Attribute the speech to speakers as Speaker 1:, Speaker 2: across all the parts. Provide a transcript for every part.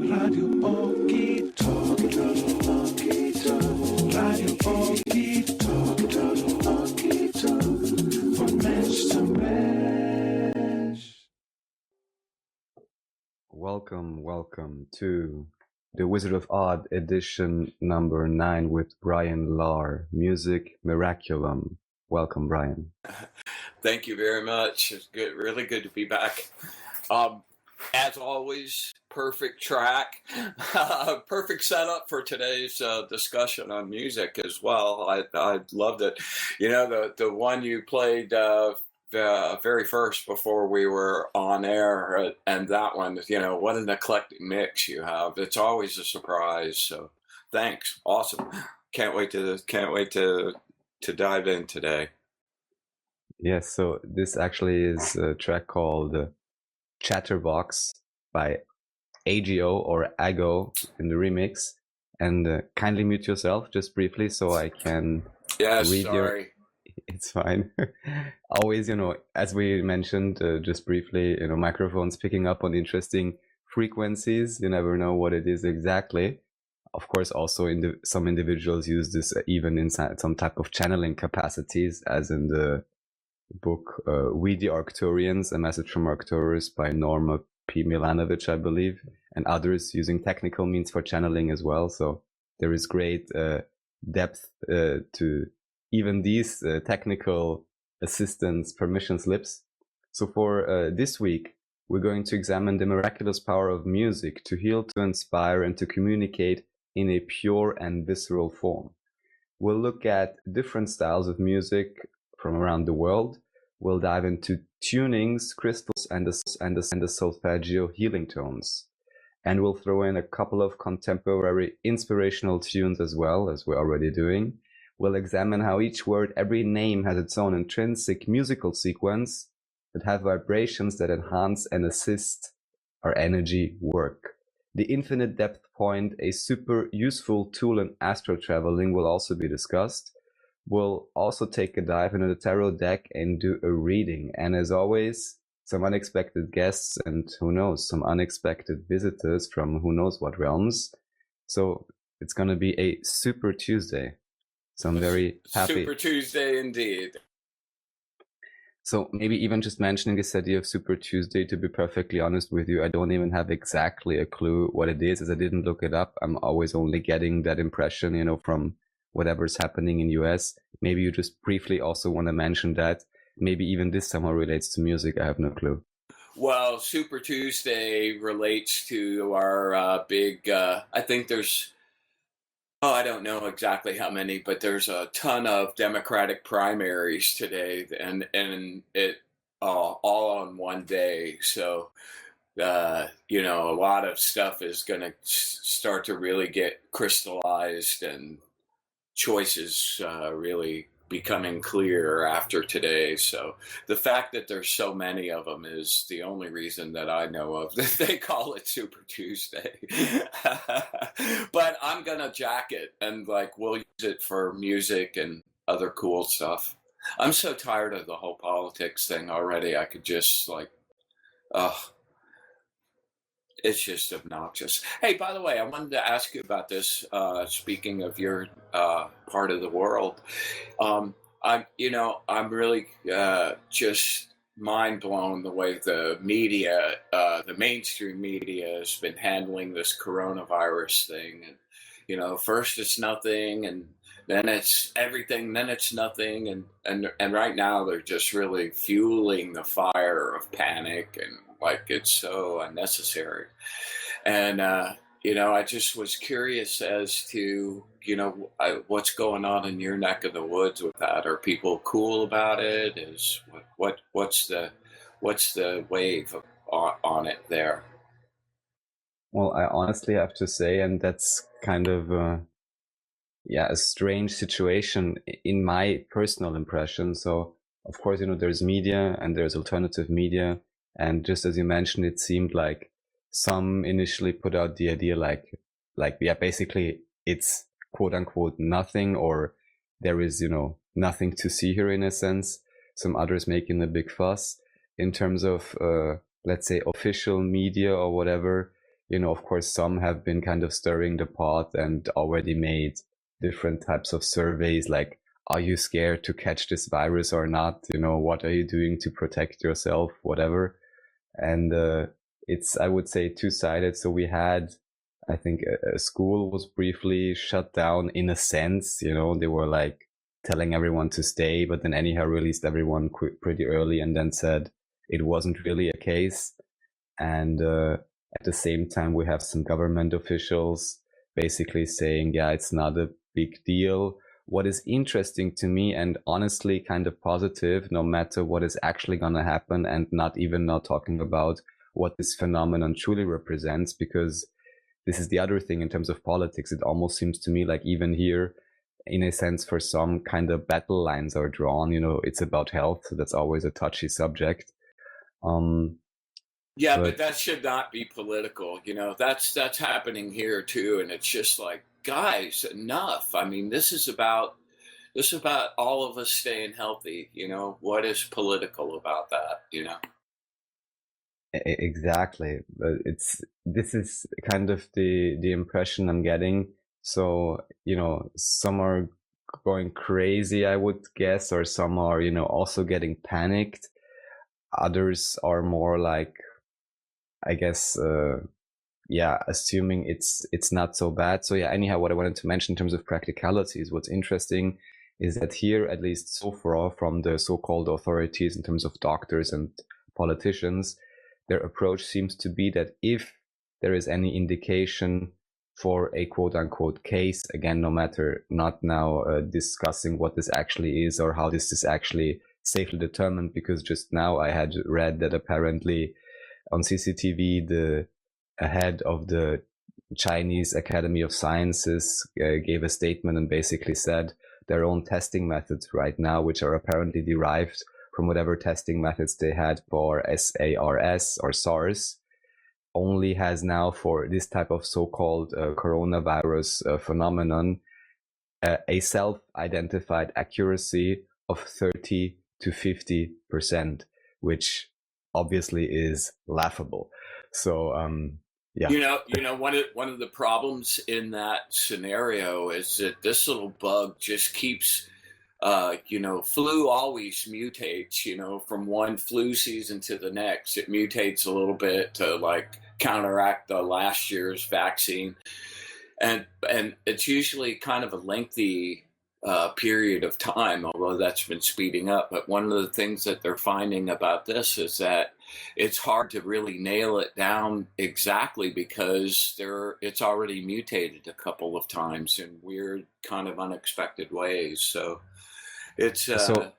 Speaker 1: Radio OKiTALK, Radio OKiTALK, von Mensch zu Mensch.
Speaker 2: Welcome to the Wizard of Oz edition number 9 with Bryan Lahr, music Miraclulum. Welcome, Bryan.
Speaker 3: Thank you very much. It's good, really good to be back. As always, perfect track, perfect setup for today's discussion on music as well. I loved it. You know, the one you played the very first before we were on air, and that one, you know, what an eclectic mix you have. It's always a surprise. So thanks. Awesome. Can't wait to dive in today.
Speaker 2: Yes, so this actually is a track called Chatterbox by AGO or AGO in the remix. And kindly mute yourself just briefly so I can read
Speaker 3: sorry.
Speaker 2: It's fine. Always, you know, as we mentioned just briefly, you know, microphones picking up on interesting frequencies. You never know what it is exactly. Of course, also some individuals use this even in some type of channeling capacities, as in the book We the Arcturians, A Message from Arcturus by Norma P. Milanovic, I believe, and others using technical means for channeling as well. So there is great depth to even these technical assistance permission slips. So for this week, we're going to examine the miraculous power of music to heal, to inspire, and to communicate in a pure and visceral form. We'll look at different styles of music from around the world. We'll dive into tunings, crystals, and the Solfeggio healing tones. And we'll throw in a couple of contemporary inspirational tunes as well, as we're already doing. We'll examine how each word, every name has its own intrinsic musical sequence that have vibrations that enhance and assist our energy work. The infinite depth point, a super useful tool in astral traveling, will also be discussed. We'll also take a dive into the tarot deck and do a reading. And as always, some unexpected guests and who knows, some unexpected visitors from who knows what realms. So it's going to be a super Tuesday. So I'm very happy.
Speaker 3: Super Tuesday indeed.
Speaker 2: So maybe even just mentioning this idea of Super Tuesday, to be perfectly honest with you, I don't even have exactly a clue what it is, as I didn't look it up. I'm always only getting that impression, you know, from whatever's happening in US. Maybe you just briefly also want to mention that. Maybe even this somehow relates to music. I have no clue.
Speaker 3: Well, Super Tuesday relates to our big, I think there's, I don't know exactly how many, but there's a ton of Democratic primaries today, and it all on one day. So, you know, a lot of stuff is going to start to really get crystallized, and choices really becoming clear after today. So the fact that there's so many of them is the only reason that I know of that they call it Super Tuesday. But I'm gonna jack it, and like we'll use it for music and other cool stuff. I'm so tired of the whole politics thing already. I could just like, it's just obnoxious. Hey, by the way, I wanted to ask you about this. Speaking of your part of the world, I'm really just mind blown the way the media, the mainstream media, has been handling this coronavirus thing. And you know, first it's nothing, and then it's everything, then it's nothing, and right now they're just really fueling the fire of panic, and like it's so unnecessary. And you know, I just was curious as to, you know, what's going on in your neck of the woods with that. Are people cool about it? Is what's the wave on it there?
Speaker 2: Well, I honestly have to say, and that's kind of a strange situation in my personal impression. So of course, you know, there's media and there's alternative media, and just as you mentioned, it seemed like some initially put out the idea like basically it's quote unquote nothing, or there is, you know, nothing to see here in a sense. Some others making a big fuss in terms of let's say official media or whatever. of course, some have been kind of stirring the pot and already made different types of surveys, like, are you scared to catch this virus or not? What are you doing to protect yourself, whatever. And it's, I would say, two-sided. So we had, I think, a school was briefly shut down in a sense. They were like telling everyone to stay, but then anyhow released everyone pretty early and then said it wasn't really a case. And at the same time, we have some government officials basically saying, yeah, it's not a big deal. What is interesting to me, and honestly kind of positive, no matter what is actually going to happen, and not talking about what this phenomenon truly represents, because this is the other thing in terms of politics. It almost seems to me like even here, in a sense, for some kind of battle lines are drawn. It's about health, so that's always a touchy subject.
Speaker 3: Yeah, but that should not be political. That's happening here too, and it's just like, guys, enough. I mean, this is about all of us staying healthy. What is political about that?
Speaker 2: Exactly. But this is kind of the impression I'm getting. So, some are going crazy, I would guess, or some are, also getting panicked. Others are more like, I guess, assuming it's not so bad. So yeah, anyhow, what I wanted to mention in terms of practicalities, what's interesting is that here, at least so far, from the so-called authorities in terms of doctors and politicians, their approach seems to be that if there is any indication for a quote-unquote case, again, no matter, not now discussing what this actually is or how this is actually safely determined, because just now I had read that apparently on CCTV, the head of the Chinese Academy of Sciences gave a statement and basically said their own testing methods right now, which are apparently derived from whatever testing methods they had for SARS or SARS, only has now for this type of so-called coronavirus phenomenon a self-identified accuracy of 30 to 50%, which obviously is laughable. So yeah.
Speaker 3: One of the problems in that scenario is that this little bug just keeps flu always mutates, from one flu season to the next. It mutates a little bit to like counteract the last year's vaccine. And it's usually kind of a lengthy period of time, although that's been speeding up. But one of the things that they're finding about this is that it's hard to really nail it down exactly because it's already mutated a couple of times in weird, kind of unexpected ways. So it's
Speaker 2: so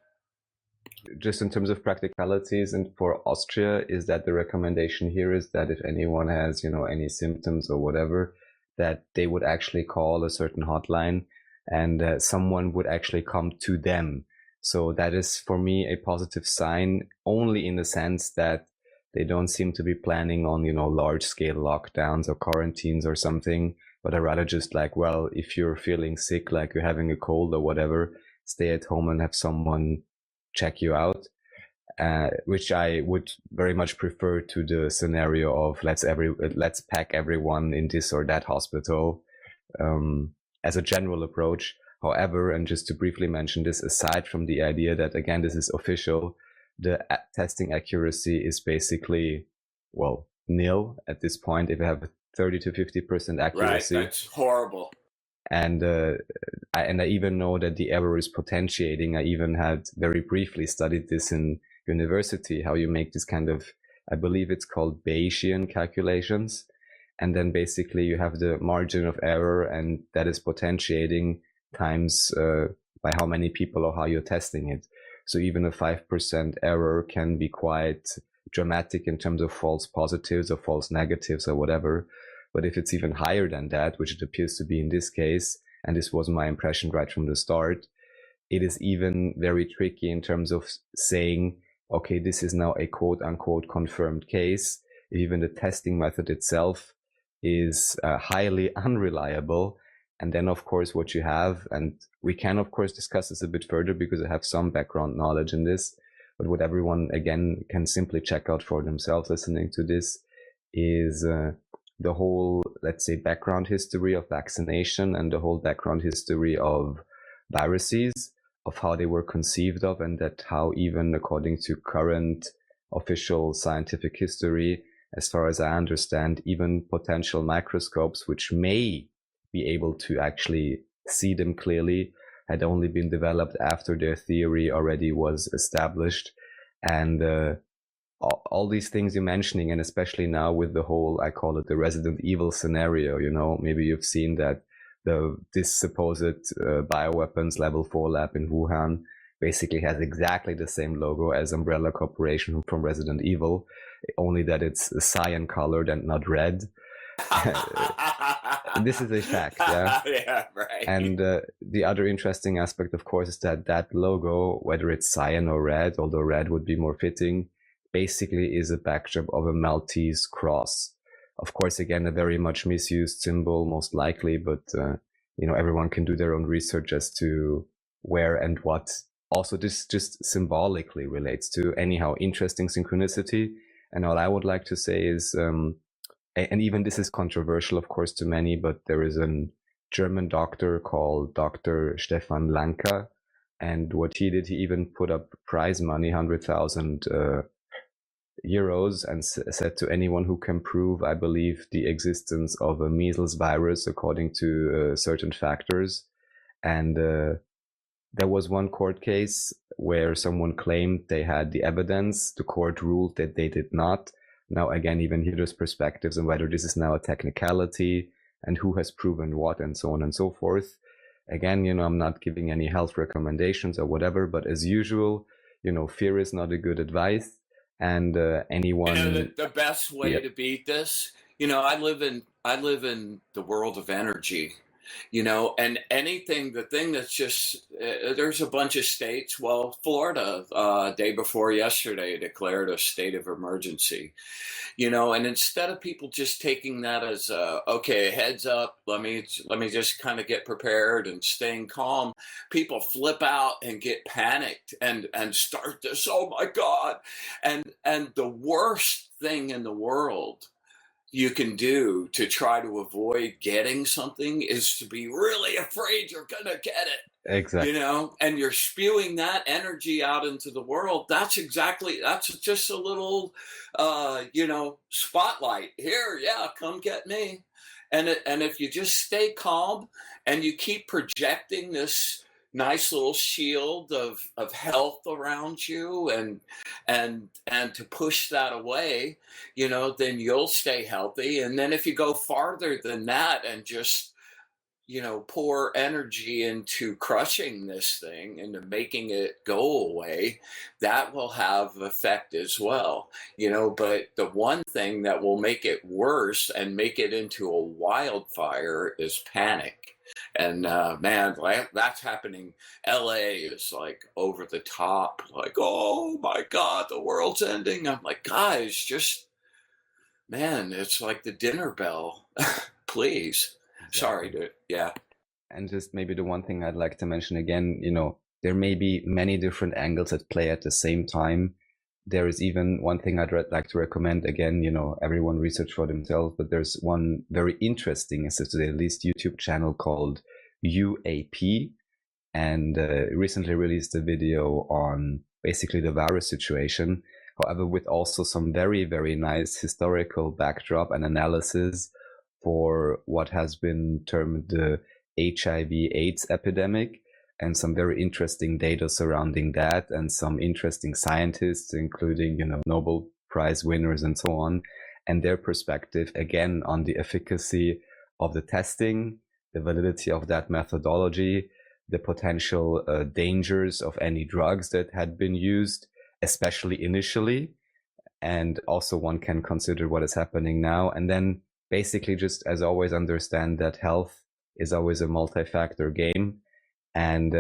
Speaker 2: just in terms of practicalities, and for Austria, is that the recommendation here is that if anyone has, any symptoms or whatever, that they would actually call a certain hotline and someone would actually come to them. So that is for me a positive sign, only in the sense that they don't seem to be planning on, large scale lockdowns or quarantines or something, but are rather just like, well, if you're feeling sick, like you're having a cold or whatever, stay at home and have someone check you out. Which I would very much prefer to the scenario of let's pack everyone in this or that hospital, as a general approach. However, and just to briefly mention this, aside from the idea that, again, this is official, the testing accuracy is basically, well, nil at this point. If you have 30 to 50% accuracy,
Speaker 3: right, that's horrible.
Speaker 2: And I even know that the error is potentiating. I even had very briefly studied this in university, how you make this kind of, I believe it's called Bayesian calculations. And then basically you have the margin of error, and that is potentiating times by how many people or how you're testing it. So even a 5% error can be quite dramatic in terms of false positives or false negatives or whatever. But if it's even higher than that, which it appears to be in this case, and this was my impression right from the start, it is even very tricky in terms of saying, okay, this is now a quote unquote confirmed case. Even the testing method itself is highly unreliable. And then, of course, what you have, and we can, of course, discuss this a bit further because I have some background knowledge in this, but what everyone, again, can simply check out for themselves listening to this is the whole, let's say, background history of vaccination and the whole background history of viruses, of how they were conceived of, and that how even according to current official scientific history, as far as I understand, even potential microscopes which may be able to actually see them clearly had only been developed after their theory already was established. And all these things you're mentioning, and especially now with the whole, I call it the Resident Evil scenario, maybe you've seen that this supposed bioweapons level 4 lab in Wuhan basically has exactly the same logo as Umbrella Corporation from Resident Evil, only that it's cyan colored and not red. This is a fact, yeah?
Speaker 3: Yeah, right.
Speaker 2: And the other interesting aspect, of course, is that logo, whether it's cyan or red, although red would be more fitting, basically is a backdrop of a Maltese cross. Of course, again, a very much misused symbol, most likely, but, everyone can do their own research as to where and what also this just symbolically relates to. Anyhow, interesting synchronicity. And all I would like to say is, and even this is controversial, of course, to many, but there is a German doctor called Dr. Stefan Lanka. And what he did, he even put up prize money, 100,000 euros, and said to anyone who can prove, I believe, the existence of a measles virus according to certain factors. And there was one court case where someone claimed they had the evidence. The court ruled that they did not. Now, again, even here there's perspectives on whether this is now a technicality and who has proven what and so on and so forth. Again, I'm not giving any health recommendations or whatever, but as usual, fear is not a good advice. And anyone,
Speaker 3: the best way to beat this, I live in the world of energy, and the thing that's just, there's a bunch of states. Well, Florida, day before yesterday, declared a state of emergency, and instead of people just taking that as okay, heads up, let me just kind of get prepared and staying calm, people flip out and get panicked and start this, oh my God. And the worst thing in the world you can do to try to avoid getting something is to be really afraid you're gonna get it.
Speaker 2: Exactly.
Speaker 3: And you're spewing that energy out into the world. That's just a little spotlight here. Yeah, come get me. And if you just stay calm and you keep projecting this nice little shield of health around you and to push that away, then you'll stay healthy. And then if you go farther than that and just pour energy into crushing this thing, into making it go away, that will have effect as well. But the one thing that will make it worse and make it into a wildfire is panic. And man, that's happening. LA is like over the top, like, oh my God, the world's ending. I'm like, guys, man, it's like the dinner bell. Please.
Speaker 2: Exactly.
Speaker 3: Sorry, dude. Yeah.
Speaker 2: And just maybe the one thing I'd like to mention again, there may be many different angles at play at the same time. There is even one thing I'd like to recommend again, everyone research for themselves, but there's one very interesting, as to say, at least YouTube channel called UAP, and recently released a video on basically the virus situation. However, with also some very, very nice historical backdrop and analysis for what has been termed the HIV/AIDS epidemic, and some very interesting data surrounding that, and some interesting scientists, including, Nobel Prize winners and so on, and their perspective again on the efficacy of the testing, the validity of that methodology, the potential dangers of any drugs that had been used, especially initially. And also one can consider what is happening now. And then basically just, as always, understand that health is always a multi-factor game, and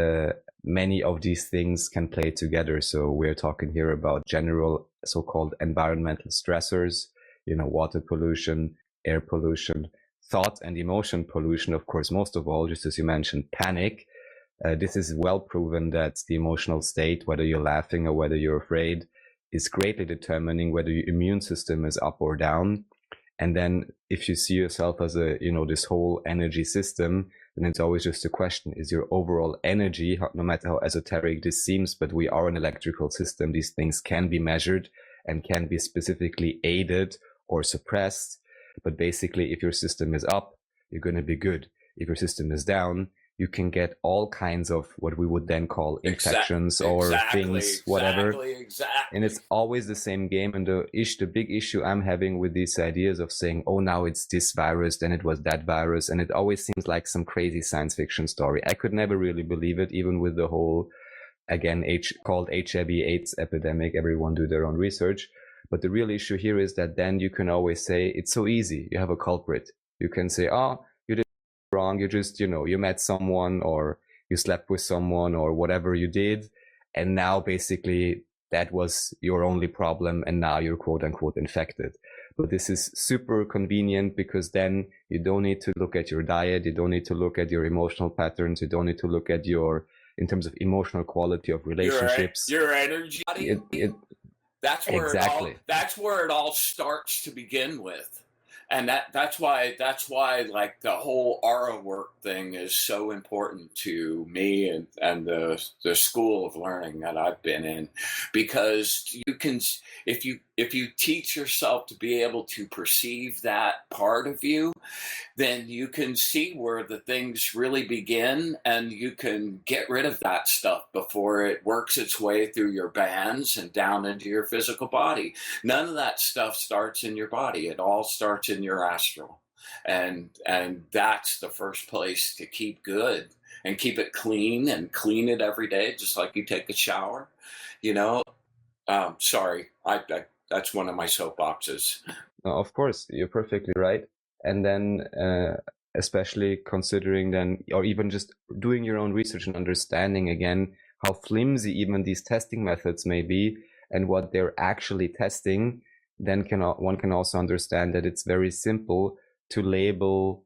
Speaker 2: many of these things can play together. So we're talking here about general so-called environmental stressors, water pollution, air pollution, thought and emotion pollution, of course, most of all, just as you mentioned, panic. This is well proven that the emotional state, whether you're laughing or whether you're afraid, is greatly determining whether your immune system is up or down. And then if you see yourself as a, this whole energy system, then it's always just a question, is your overall energy, no matter how esoteric this seems, but we are an electrical system. These things can be measured and can be specifically aided or suppressed. But basically, if your system is up, you're going to be good. If your system is down, you can get all kinds of what we would then call infections or things, whatever. And it's always the same game. And the big issue I'm having with these ideas of saying, oh, now it's this virus, then it was that virus. And it always seems like some crazy science fiction story. I could never really believe it, even with the whole, again, called HIV/AIDS epidemic. Everyone do their own research. But the real issue here is that then you can always say, it's so easy. You have a culprit. You can say, oh, wrong, you just, you met someone or you slept with someone or whatever you did, and now basically that was your only problem, and now you're quote unquote infected. But this is super convenient because then you don't need to look at your diet, you don't need to look at your emotional patterns, you don't need to look at in terms of emotional quality of relationships,
Speaker 3: your energy. That's where that's where it all starts to begin with. And that's why like the whole aura work thing is so important to me and the school of learning that I've been in, because you can, if you teach yourself to be able to perceive that part of you, then you can see where the things really begin, and you can get rid of that stuff before it works its way through your bands and down into your physical body. None of that stuff starts in your body. It all starts in your astral. And that's the first place to keep good and keep it clean, and clean it every day, just like you take a shower, sorry, that's one of my soapboxes.
Speaker 2: No, of course, you're perfectly right. And then, especially considering then, or even just doing your own research and understanding again how flimsy even these testing methods may be and what they're actually testing, then one can also understand that it's very simple to label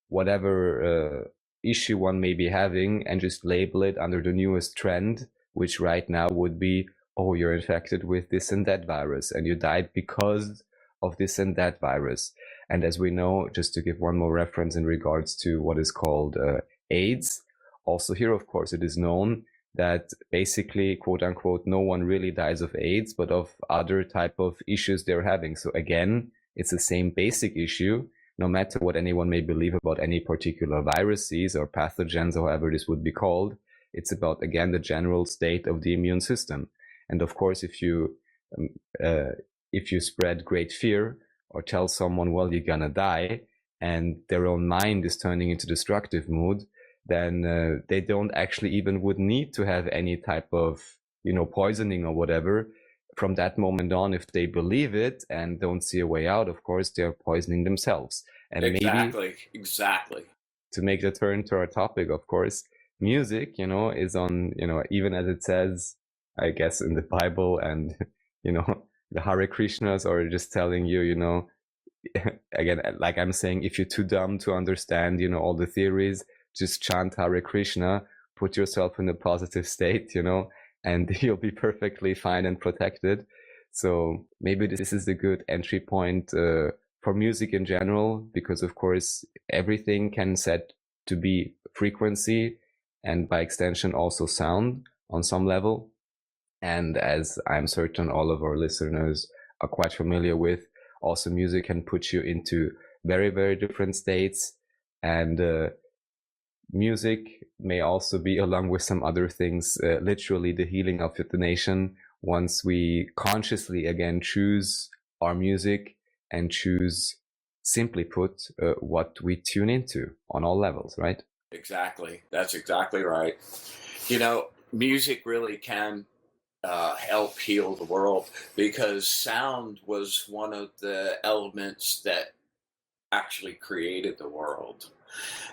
Speaker 2: whatever issue one may be having and just label it under the newest trend, which right now would be, oh, you're infected with this and that virus and you died because of this and that virus. And as we know, just to give one more reference in regards to what is called AIDS, also here, of course, it is known that basically, quote unquote, no one really dies of AIDS, but of other type of issues they're having. So again, it's the same basic issue, no matter what anyone may believe about any particular viruses or pathogens, or however this would be called. It's about, again, the general state of the immune system. And of course, if you spread great fear, or tell someone, well, you're gonna die, and their own mind is turning into destructive mood, then they don't actually even would need to have any type of, poisoning or whatever. From that moment on, if they believe it and don't see a way out, of course, they're poisoning themselves. And
Speaker 3: Exactly.
Speaker 2: To make the turn to our topic, of course, music, is on, even as it says, I guess, in the Bible and, the Hare Krishnas, or just telling you, again, like I'm saying, if you're too dumb to understand, all the theories, just chant Hare Krishna, put yourself in a positive state, and you'll be perfectly fine and protected. So maybe this is a good entry point for music in general, because of course, everything can set to be frequency and by extension also sound on some level. And as I'm certain all of our listeners are quite familiar with, also music can put you into very, very different states. And music may also be, along with some other things, literally the healing of the nation, once we consciously, again, choose our music and choose, simply put, what we tune into on all levels, right?
Speaker 3: Exactly. That's exactly right. Music really can help heal the world, because sound was one of the elements that actually created the world.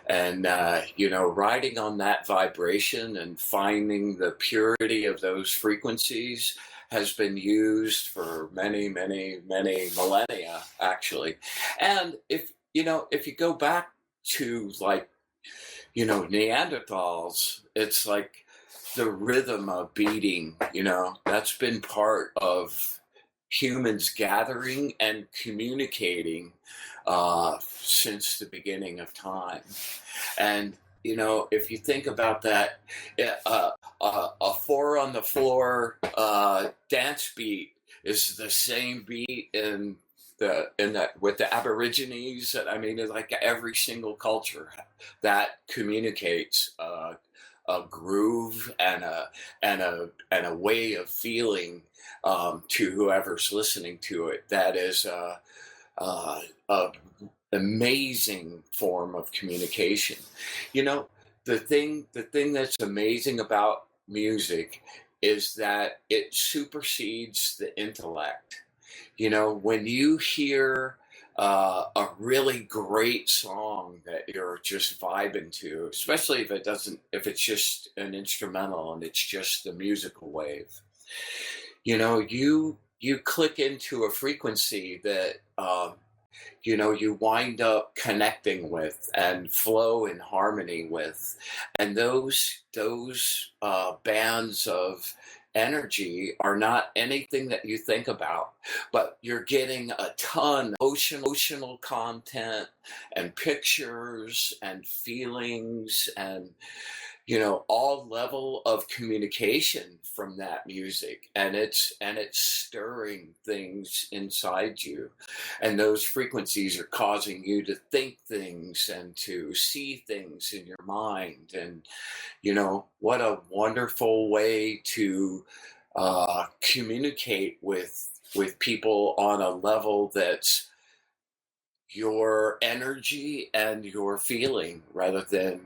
Speaker 3: And, riding on that vibration and finding the purity of those frequencies has been used for many, many, many millennia, actually. And if you go back to Neanderthals, it's like the rhythm of beating, that's been part of humans gathering and communicating since the beginning of time. And, you know, if you think about that, a four on the floor dance beat is the same beat in with the Aborigines. I mean, it's like every single culture that communicates a groove and a way of feeling to whoever's listening to it. That is a amazing form of communication. You know, the thing that's amazing about music is that it supersedes the intellect. You know, when you hear a really great song that you're just vibing to, especially if it's just an instrumental and it's just the musical wave, you know, you click into a frequency that you know, you wind up connecting with and flow in harmony with, and those bands of energy are not anything that you think about, but you're getting a ton of emotional content and pictures and feelings and, you know, all level of communication from that music, and it's stirring things inside you, and those frequencies are causing you to think things and to see things in your mind. And, you know, what a wonderful way to communicate with people on a level that's your energy and your feeling rather than,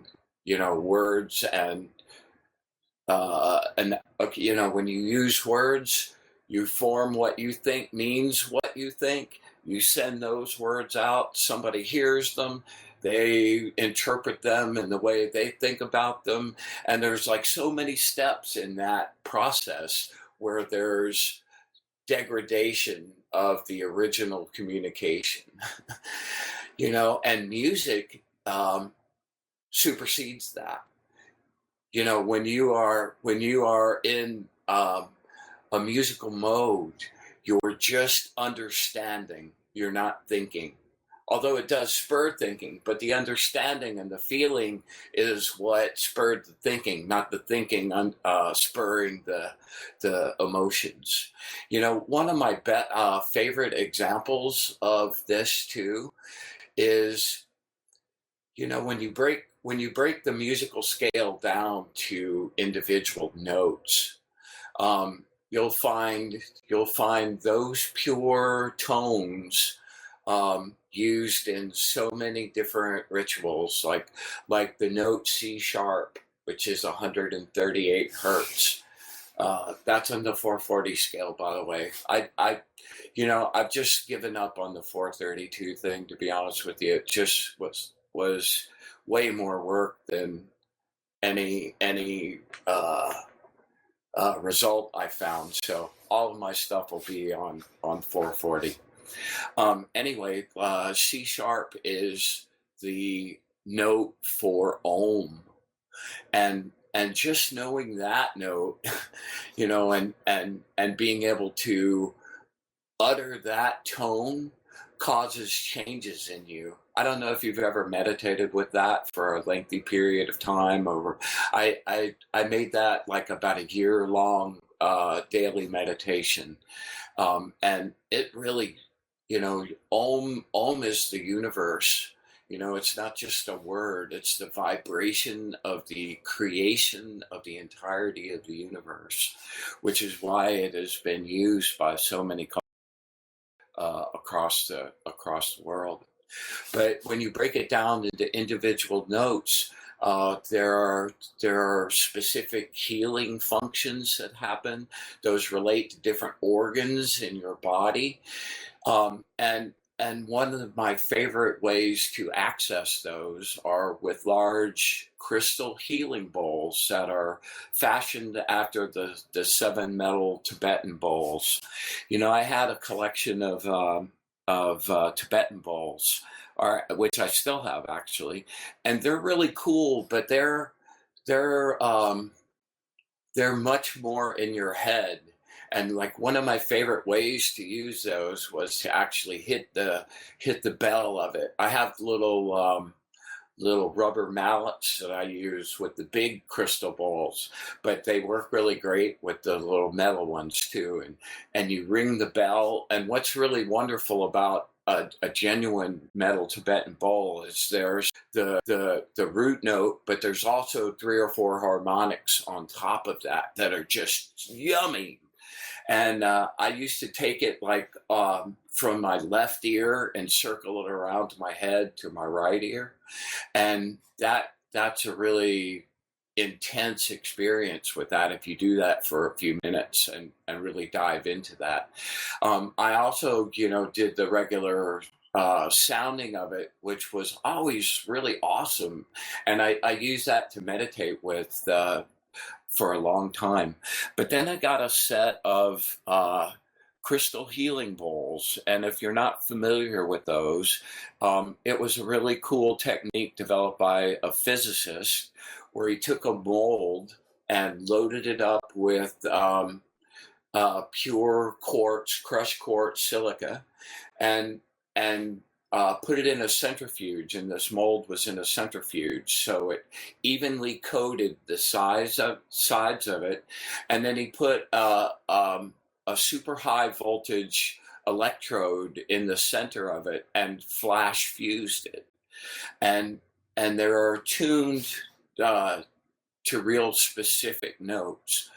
Speaker 3: you know, words. And you know, when you use words, you form what you think means what you think. You send those words out, somebody hears them, they interpret them in the way they think about them, and there's like so many steps in that process where there's degradation of the original communication. You know, and music supersedes that. You know, when you are in a musical mode, you're just understanding. You're not thinking. Although it does spur thinking, but the understanding and the feeling is what spurred the thinking, not the thinking spurring the emotions. You know, one of my favorite examples of this too is, you know, when you break the musical scale down to individual notes, you'll find those pure tones used in so many different rituals, like the note C sharp, which is 138 hertz. That's on the 440 scale, by the way. You know, I've just given up on the 432 thing, to be honest with you. It just was way more work than any result I found. So all of my stuff will be on 440. Anyway, C sharp is the note for Om, and just knowing that note, you know, and being able to utter that tone causes changes in you. I don't know if you've ever meditated with that for a lengthy period of time, or I made that like about a year long daily meditation, and it really, you know, Om is the universe. You know, it's not just a word, it's the vibration of the creation of the entirety of the universe, which is why it has been used by so many across the world. But when you break it down into individual notes, there are specific healing functions that happen. Those relate to different organs in your body, and one of my favorite ways to access those are with large crystal healing bowls that are fashioned after the 7 metal Tibetan bowls. You know, I had a collection of Tibetan bowls, which I still have actually, and they're really cool, but they're much more in your head And like one of my favorite ways to use those was to actually hit the bell of it. I have little rubber mallets that I use with the big crystal balls, but they work really great with the little metal ones too. And you ring the bell. And what's really wonderful about a genuine metal Tibetan bowl is there's the root note, but there's also 3 or 4 harmonics on top of that are just yummy. And I used to take it like from my left ear and circle it around my head to my right ear. And that's a really intense experience with that if you do that for a few minutes and really dive into that. I also, did the regular sounding of it, which was always really awesome. And I use that to meditate with for a long time. But then I got a set of crystal healing bowls. And if you're not familiar with those, it was a really cool technique developed by a physicist where he took a mold and loaded it up with pure quartz, crushed quartz silica, and put it in a centrifuge, and this mold was in a centrifuge, so it evenly coated the sides of it, and then he put a super high voltage electrode in the center of it and flash fused it, and they're tuned to real specific notes.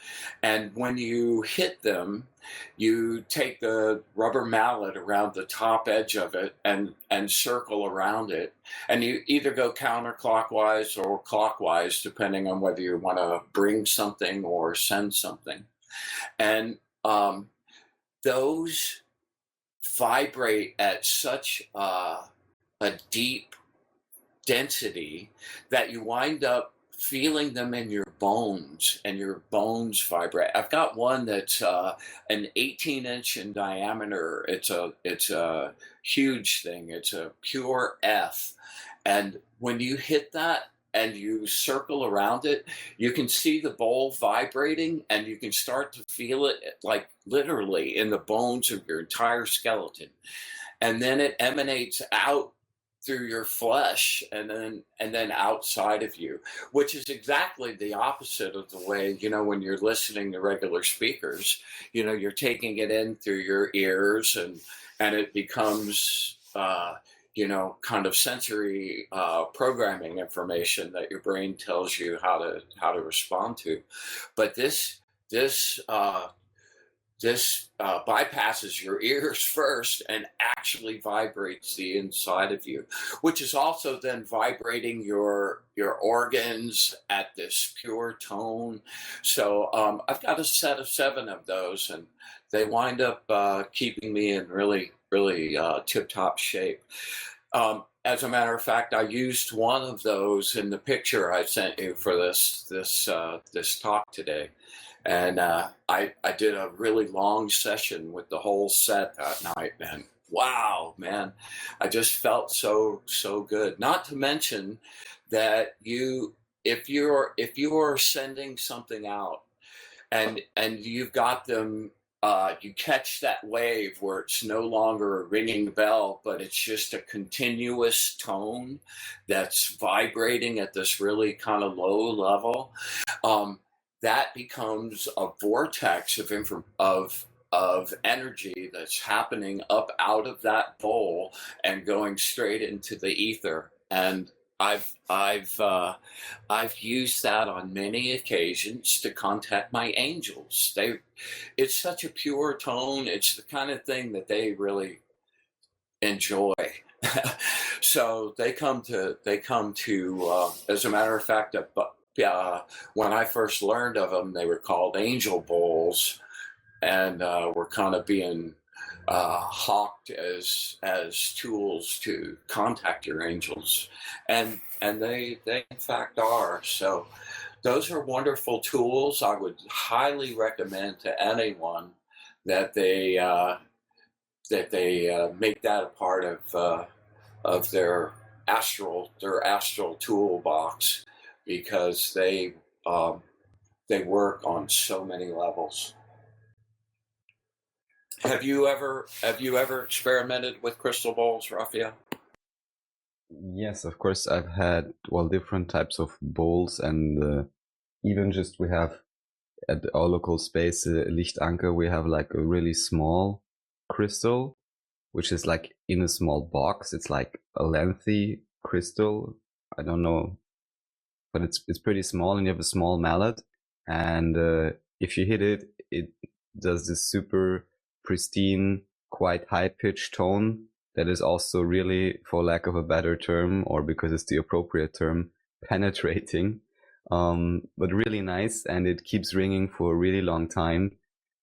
Speaker 3: And when you hit them, you take the rubber mallet around the top edge of it and circle around it. And you either go counterclockwise or clockwise, depending on whether you want to bring something or send something. And those vibrate at such a deep density that you wind up feeling them in your bones, and your bones vibrate. I've got one that's an 18-inch in diameter. It's a huge thing. It's a pure F, and when you hit that and you circle around it, you can see the bowl vibrating, and you can start to feel it like literally in the bones of your entire skeleton, and then it emanates out through your flesh and then outside of you, which is exactly the opposite of the way, when you're listening to regular speakers, you're taking it in through your ears and it becomes, kind of sensory programming information that your brain tells you how to respond to. But this bypasses your ears first and actually vibrates the inside of you, which is also then vibrating your organs at this pure tone. So I've got a set of 7 of those, and they wind up keeping me in really, really tip-top shape. As a matter of fact, I used one of those in the picture I sent you for this talk today. And I did a really long session with the whole set that night, and wow, man, I just felt so good. Not to mention that if you are sending something out, and you've got them, you catch that wave where it's no longer a ringing bell, but it's just a continuous tone that's vibrating at this really kind of low level. That becomes a vortex of energy that's happening up out of that bowl and going straight into the ether. And I've used that on many occasions to contact my angels. It's such a pure tone. It's the kind of thing that they really enjoy. So they come to as a matter of fact, when I first learned of them, they were called angel bowls, and were kind of being hawked as tools to contact your angels, and they in fact are. So those are wonderful tools. I would highly recommend to anyone that they make that a part of their astral toolbox, because they work on so many levels. Have you ever experimented with crystal balls, Raphael?
Speaker 2: Yes, of course. I've had, well, different types of bowls, and even just we have at our local space, Lichtanker, we have like a really small crystal, which is like in a small box. It's like a lengthy crystal. I don't know, but it's pretty small, and you have a small mallet, and if you hit it, it does this super pristine, quite high pitched tone that is also really, for lack of a better term, or because it's the appropriate term, penetrating, but really nice, and it keeps ringing for a really long time.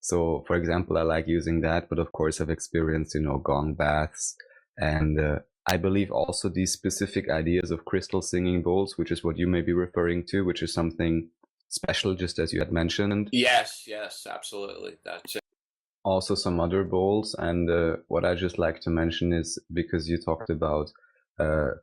Speaker 2: So, for example, I like using that, but of course, I've experienced, gong baths, and I believe also these specific ideas of crystal singing bowls, which is what you may be referring to, which is something special, just as you had mentioned.
Speaker 3: Yes, absolutely. That's it.
Speaker 2: Also some other bowls, and what I just like to mention is, because you talked about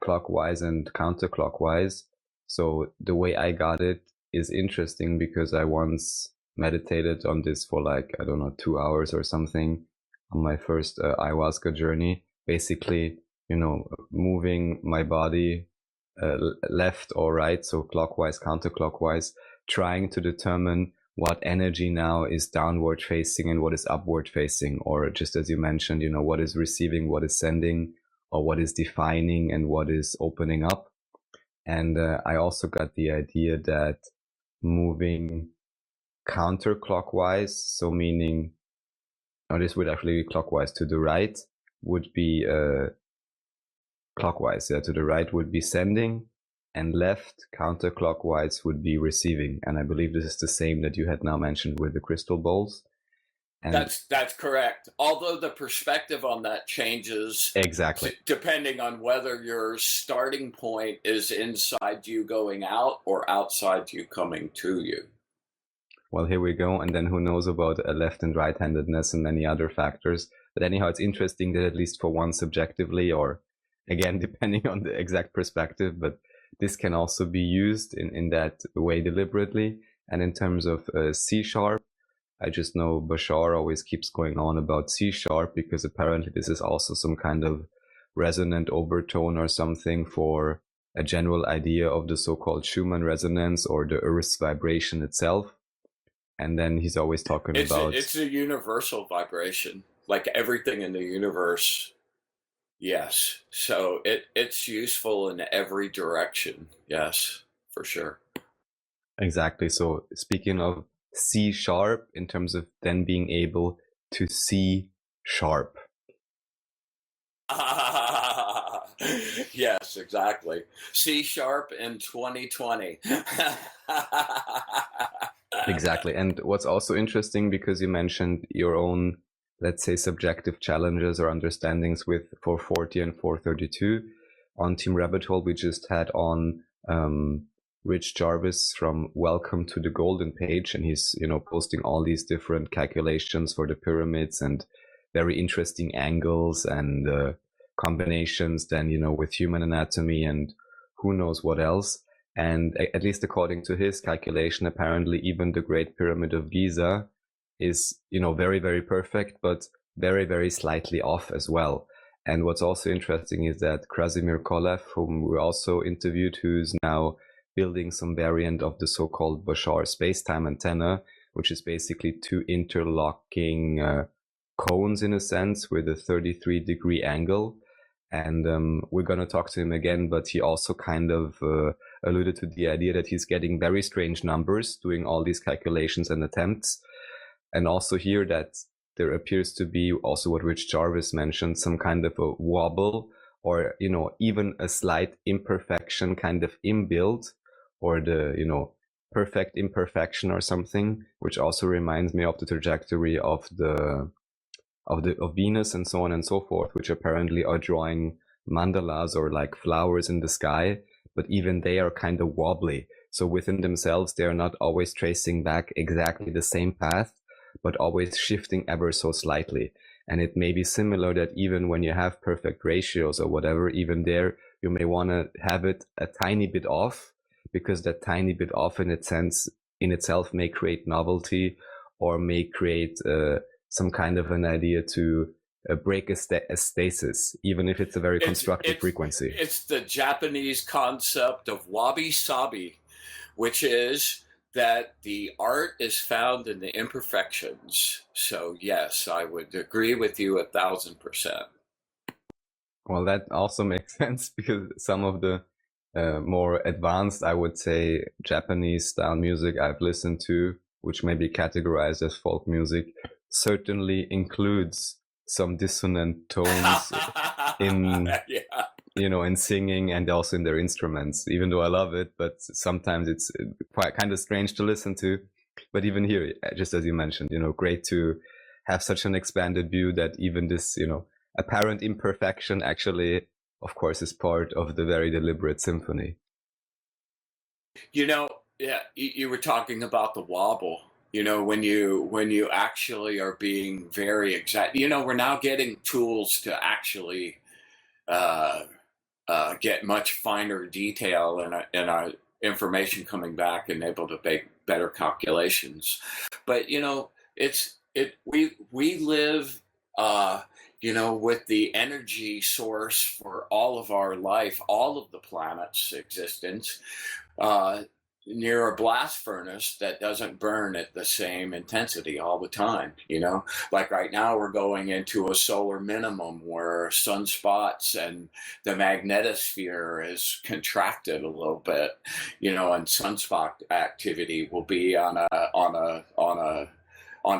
Speaker 2: clockwise and counterclockwise, so the way I got it is interesting, because I once meditated on this for like, I don't know, 2 hours or something on my first ayahuasca journey, basically, moving my body left or right, so clockwise, counterclockwise, trying to determine what energy now is downward facing and what is upward facing, or just as you mentioned, what is receiving, what is sending, or what is defining and what is opening up. And I also got the idea that moving counterclockwise, so meaning, or this would actually be clockwise to the right, would be clockwise, to the right would be sending, and left counterclockwise would be receiving. And I believe this is the same that you had now mentioned with the crystal bowls. And
Speaker 3: that's correct. Although the perspective on that changes
Speaker 2: exactly,
Speaker 3: depending on whether your starting point is inside you going out or outside you coming to you.
Speaker 2: Well, here we go. And then who knows about left and right-handedness and many other factors. But anyhow, it's interesting that at least for one subjectively, or again, depending on the exact perspective, but this can also be used in that way deliberately. And in terms of C sharp, I just know Bashar always keeps going on about C sharp, because apparently this is also some kind of resonant overtone or something for a general idea of the so-called Schumann resonance, or the Earth's vibration itself. And then he's always talking about...
Speaker 3: It's a universal vibration, like everything in the universe. Yes. So it's useful in every direction. Yes, for sure.
Speaker 2: Exactly. So speaking of C sharp, in terms of then being able to see sharp.
Speaker 3: Yes, exactly. C sharp in 2020.
Speaker 2: Exactly. And what's also interesting, because you mentioned your own, let's say, subjective challenges or understandings with 440 and 432. On Team Rabbit Hole, we just had on Rich Jarvis from Welcome to the Golden Page, and he's, posting all these different calculations for the pyramids and very interesting angles and combinations then, with human anatomy and who knows what else. And at least according to his calculation, apparently even the Great Pyramid of Giza is, very, very perfect, but very, very slightly off as well. And what's also interesting is that Krasimir Kolev, whom we also interviewed, who's now building some variant of the so-called Bashar space-time antenna, which is basically two interlocking cones in a sense with a 33-degree angle. And we're going to talk to him again, but he also kind of alluded to the idea that he's getting very strange numbers doing all these calculations and attempts. And also here that there appears to be also what Rich Jarvis mentioned, some kind of a wobble, or, even a slight imperfection kind of inbuilt, or the, perfect imperfection or something, which also reminds me of the trajectory of Venus and so on and so forth, which apparently are drawing mandalas or like flowers in the sky, but even they are kind of wobbly. So within themselves, they are not always tracing back exactly the same path, but always shifting ever so slightly. And it may be similar that even when you have perfect ratios or whatever, even there, you may want to have it a tiny bit off, because that tiny bit off in itself may create novelty, or may create some kind of an idea to break a stasis, even if it's a very constructive frequency.
Speaker 3: It's the Japanese concept of wabi-sabi, which is that the art is found in the imperfections. So yes, I would agree with you 1,000%.
Speaker 2: Well, that also makes sense, because some of the more advanced, I would say, Japanese style music I've listened to, which may be categorized as folk music, certainly includes some dissonant tones in
Speaker 3: Yeah.
Speaker 2: in singing and also in their instruments, even though I love it, but sometimes it's quite kind of strange to listen to. But even here, just as you mentioned, great to have such an expanded view that even this, apparent imperfection actually, of course, is part of the very deliberate symphony.
Speaker 3: Yeah, you were talking about the wobble. When you actually are being very exact. We're now getting tools to actually get much finer detail in our information coming back and able to make better calculations. But we live with the energy source for all of our life, all of the planet's existence, near a blast furnace that doesn't burn at the same intensity all the time. Like right now we're going into a solar minimum where sunspots and the magnetosphere is contracted a little bit, and sunspot activity will be on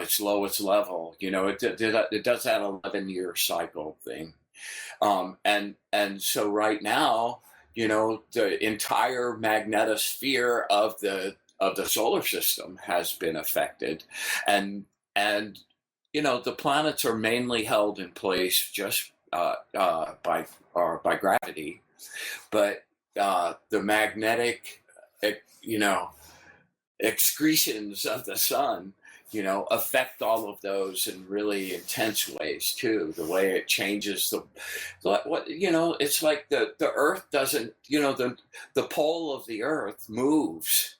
Speaker 3: its lowest level. It does that 11-year cycle thing. And so right now, the entire magnetosphere of the solar system has been affected, and the planets are mainly held in place just by gravity, but the magnetic excretions of the sun affect all of those in really intense ways too. The way it changes it's like the Earth doesn't, the pole of the Earth moves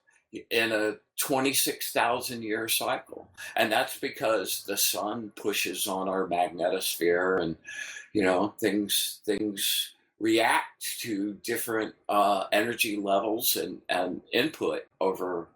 Speaker 3: in a 26,000 year cycle, and that's because the sun pushes on our magnetosphere, and things react to different energy levels and input over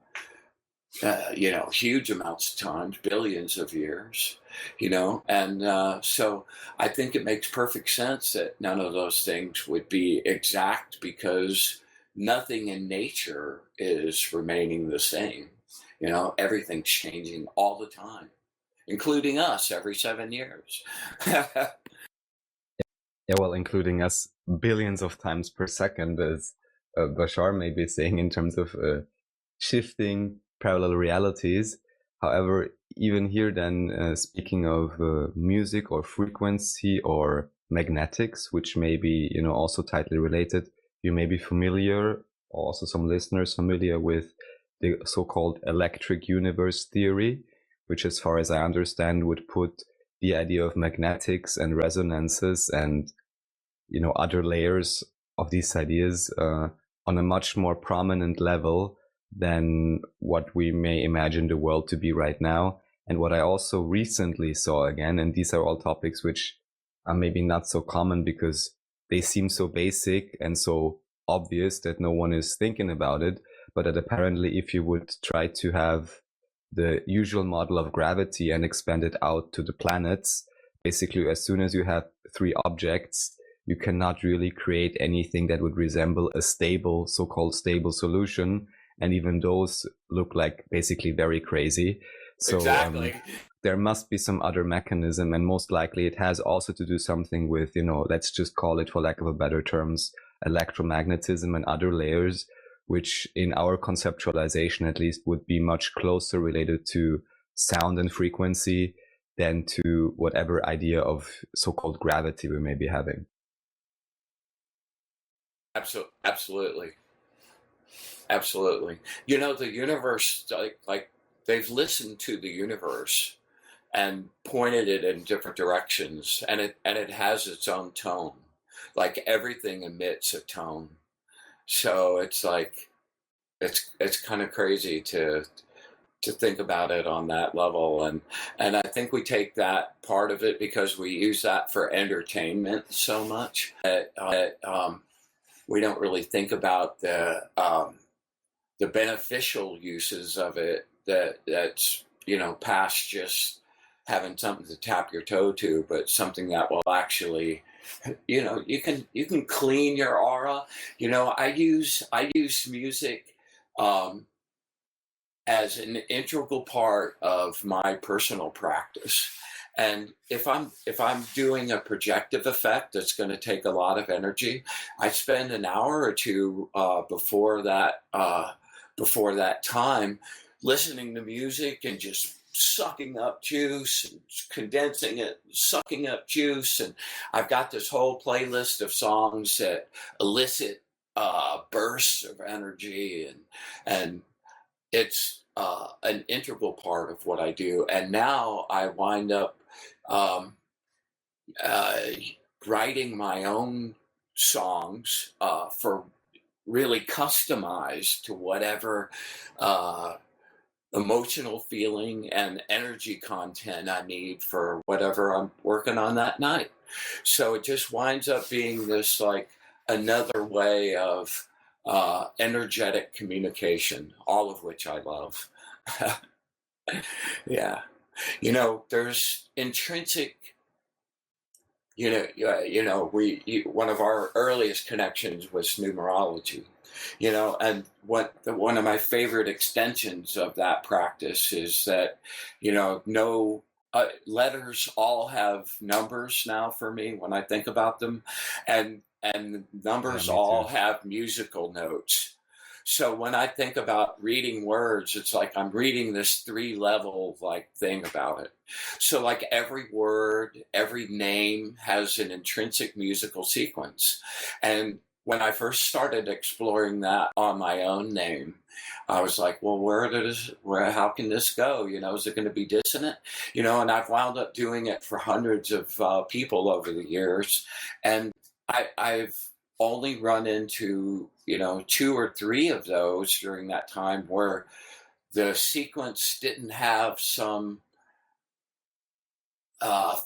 Speaker 3: huge amounts of times, billions of years, and so I think it makes perfect sense that none of those things would be exact, because nothing in nature is remaining the same. Everything's changing all the time, including us every 7 years.
Speaker 2: Yeah, well, including us billions of times per second, as Bashar may be saying, in terms of shifting parallel realities. However, even here then, speaking of music or frequency or magnetics, which may be, also tightly related, you may be familiar, also some listeners familiar with the so-called electric universe theory, which, as far as I understand, would put the idea of magnetics and resonances and, other layers of these ideas on a much more prominent level than what we may imagine the world to be right now. And what I also recently saw again, and these are all topics which are maybe not so common because they seem so basic and so obvious that no one is thinking about it, but that apparently if you would try to have the usual model of gravity and expand it out to the planets, basically as soon as you have 3 objects, you cannot really create anything that would resemble a stable, so-called stable solution. And even those look like basically very crazy. So
Speaker 3: Exactly.
Speaker 2: There must be some other mechanism, and most likely it has also to do something with, let's just call it, for lack of a better terms, electromagnetism and other layers, which in our conceptualization at least would be much closer related to sound and frequency than to whatever idea of so-called gravity we may be having.
Speaker 3: Absolutely. Absolutely. The universe, like they've listened to the universe and pointed it in different directions, and it has its own tone. Like everything emits a tone. So it's like it's kind of crazy to to think about it on that level. And I think we take that part of it because we use that for entertainment so much that we don't really think about the beneficial uses of it that's, you know, past just having something to tap your toe to, but something that will actually, you know, you can clean your aura. You know, I use music as an integral part of my personal practice. And if I'm doing a projective effect that's going to take a lot of energy, I spend an hour or two before that time listening to music and just sucking up juice and condensing it, sucking up juice. And I've got this whole playlist of songs that elicit bursts of energy, and it's an integral part of what I do. And now I wind up writing my own songs for really customized to whatever emotional feeling and energy content I need for whatever I'm working on that night. So it just winds up being this like another way of energetic communication, all of which I love. Yeah. You know, there's intrinsic, one of our earliest connections was numerology, you know, and one of my favorite extensions of that practice is that, you know, letters all have numbers now for me when I think about them, and numbers all have musical notes. So when I think about reading words, it's like I'm reading this 3-level like thing about it. So like every word, every name has an intrinsic musical sequence. And when I first started exploring that on my own name, I was like, well, how can this go? You know, is it going to be dissonant? You know, and I've wound up doing it for hundreds of people over the years. And I've only run into, you know, 2 or 3 of those during that time where the sequence didn't have some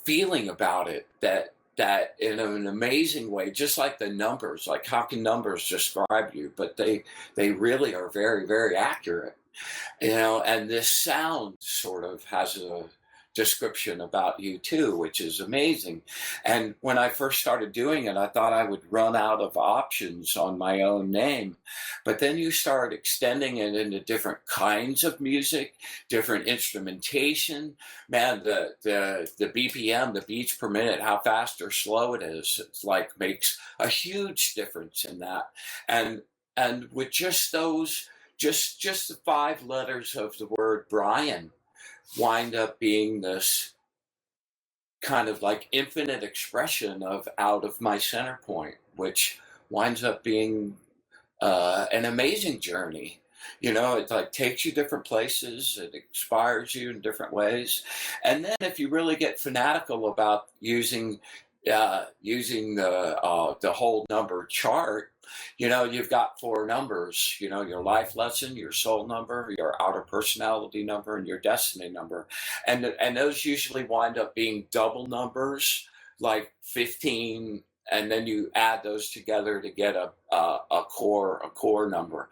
Speaker 3: feeling about it that in an amazing way, just like the numbers, like how can numbers describe you? But they really are very, very accurate, you know, and this sound sort of has a description about you too, which is amazing. And when I first started doing it, I thought I would run out of options on my own name. But then you start extending it into different kinds of music, different instrumentation. Man, the BPM, the beats per minute, how fast or slow it is, it's like makes a huge difference in that. And with just those, just the 5 letters of the word Bryan wind up being this kind of like infinite expression of out of my center point, which winds up being an amazing journey. You know, it like takes you different places, it inspires you in different ways. And then if you really get fanatical about using the whole number chart, you know, you've got 4 numbers, you know, your life lesson, your soul number, your outer personality number, and your destiny number. And those usually wind up being double numbers, like 15, and then you add those together to get a core number.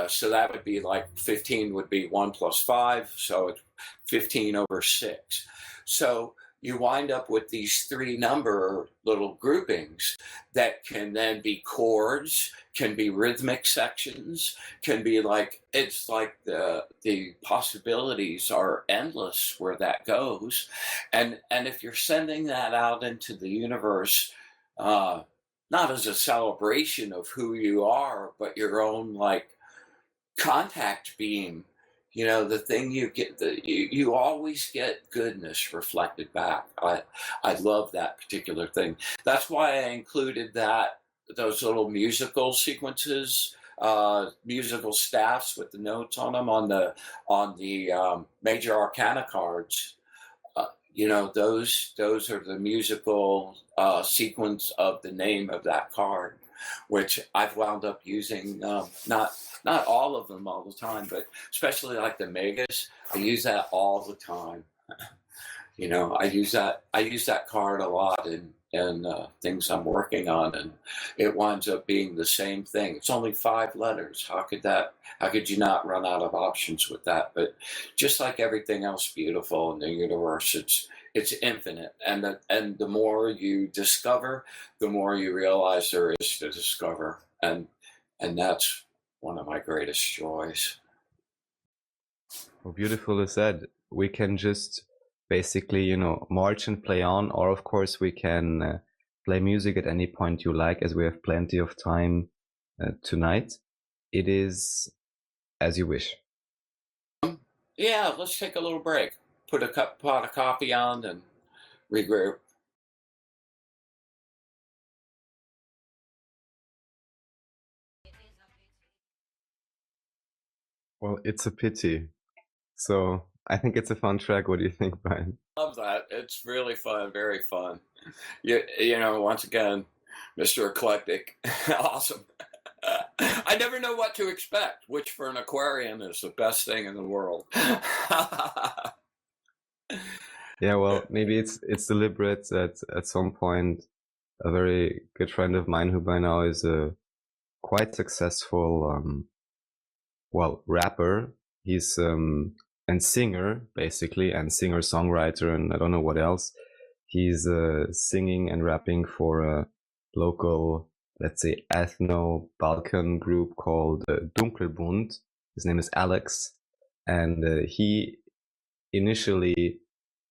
Speaker 3: So that would be like 15 would be 1 + 5, so it's 15/6. So you wind up with these 3 number little groupings that can then be chords, can be rhythmic sections, can be like, it's like the possibilities are endless where that goes. And if you're sending that out into the universe, not as a celebration of who you are, but your own like contact beam, you know, the thing you get, you always get goodness reflected back. I love that particular thing. That's why I included those little musical sequences, musical staffs with the notes on them on the major arcana cards. You know, those are the musical sequence of the name of that card, which I've wound up using, not not all of them all the time, but especially like the megas, I use that all the time. You know, I use that card a lot in things I'm working on, and it winds up being the same thing. It's only 5 letters. How could you not run out of options with that? But just like everything else beautiful in the universe, it's infinite, and the more you discover, the more you realize there is to discover, and that's one of my greatest joys.
Speaker 2: Well, beautifully said. We can just basically, you know, march and play on, or of course we can play music at any point you like, as we have plenty of time tonight. It is as you wish.
Speaker 3: Yeah, let's take a little break. Put a pot of coffee on and regroup.
Speaker 2: Well, it's a pity. So I think it's a fun track. What do you think, Brian?
Speaker 3: Love that. It's really fun, very fun. You know, once again, Mr. Eclectic, awesome. I never know what to expect, which for an Aquarian is the best thing in the world.
Speaker 2: Yeah, well, maybe it's deliberate that at some point a very good friend of mine, who by now is a quite successful rapper. He's and singer basically, and singer-songwriter, and I don't know what else. He's singing and rapping for a local, let's say, ethno-Balkan group called Dunkelbund. His name is Alex, and he initially,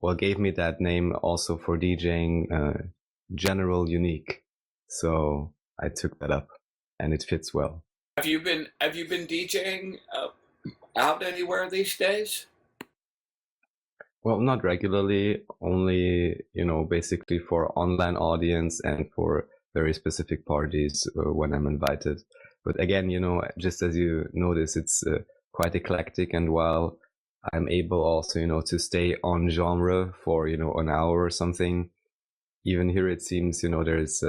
Speaker 2: well, gave me that name also for DJing General Unique. So I took that up, and it fits well.
Speaker 3: Have you been DJing out anywhere these days?
Speaker 2: Well, not regularly, only, you know, basically for online audience and for very specific parties when I'm invited. But again, you know, just as you notice, it's quite eclectic. And while I'm able also, you know, to stay on genre for, you know, an hour or something, even here it seems, you know, there's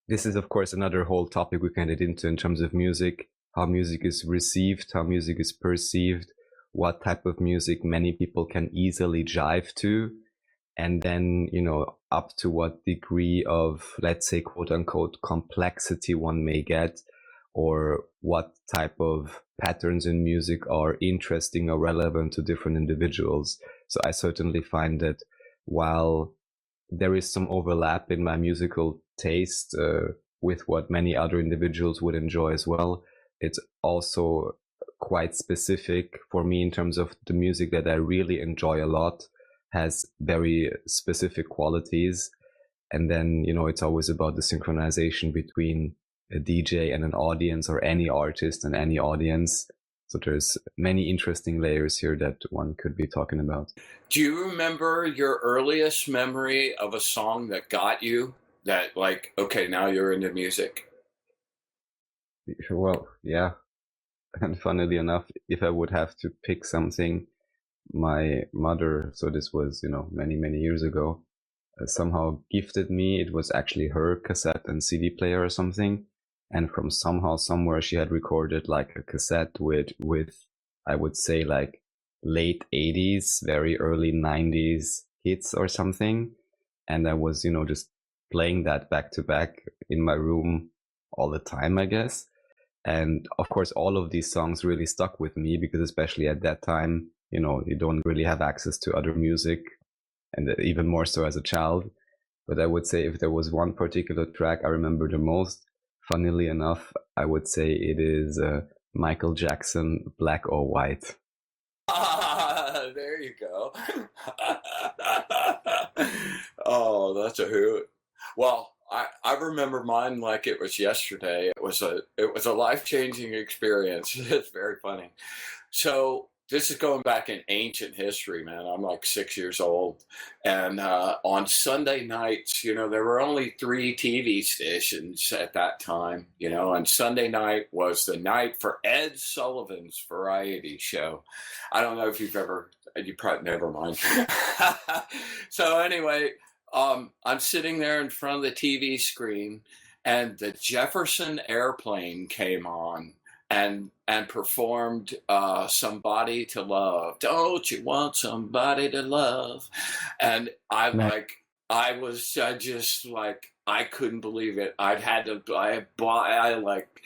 Speaker 2: this is of course another whole topic we can get into in terms of music, how music is received, how music is perceived, what type of music many people can easily jive to, and then, you know, up to what degree of, let's say, quote unquote, complexity one may get, or what type of patterns in music are interesting or relevant to different individuals. So I certainly find that while there is some overlap in my musical taste with what many other individuals would enjoy as well, it's also quite specific for me in terms of the music that I really enjoy a lot has very specific qualities. And then, you know, it's always about the synchronization between a DJ and an audience, or any artist and any audience. So there's many interesting layers here that one could be talking about.
Speaker 3: Do you remember your earliest memory of a song that got you? That, like, okay, now you're into music.
Speaker 2: Well, yeah. And funnily enough, if I would have to pick something, my mother, so this was, you know, many, many years ago, somehow gifted me. It was actually her cassette and CD player or something. And from somehow, somewhere, she had recorded like a cassette with I would say like late 80s, very early 90s hits or something. And I was, you know, just playing that back to back in my room all the time, I guess. And of course, all of these songs really stuck with me because especially at that time, you know, you don't really have access to other music, and even more so as a child. But I would say if there was one particular track I remember the most, funnily enough, I would say it is Michael Jackson, Black or White.
Speaker 3: There you go. Oh, that's a hoot. Well, I remember mine like it was yesterday. It was a life-changing experience. It's very funny. So this is going back in ancient history, man. I'm like 6 years old. And on Sunday nights, you know, there were only 3 TV stations at that time, you know, and Sunday night was the night for Ed Sullivan's variety show. I don't know if you probably, never mind. So anyway, I'm sitting there in front of the TV screen, and the Jefferson Airplane came on and performed "Somebody to Love." Don't you want somebody to love? And I
Speaker 2: Nice.
Speaker 3: like, I was just like, I couldn't believe it. I'd had to, I like,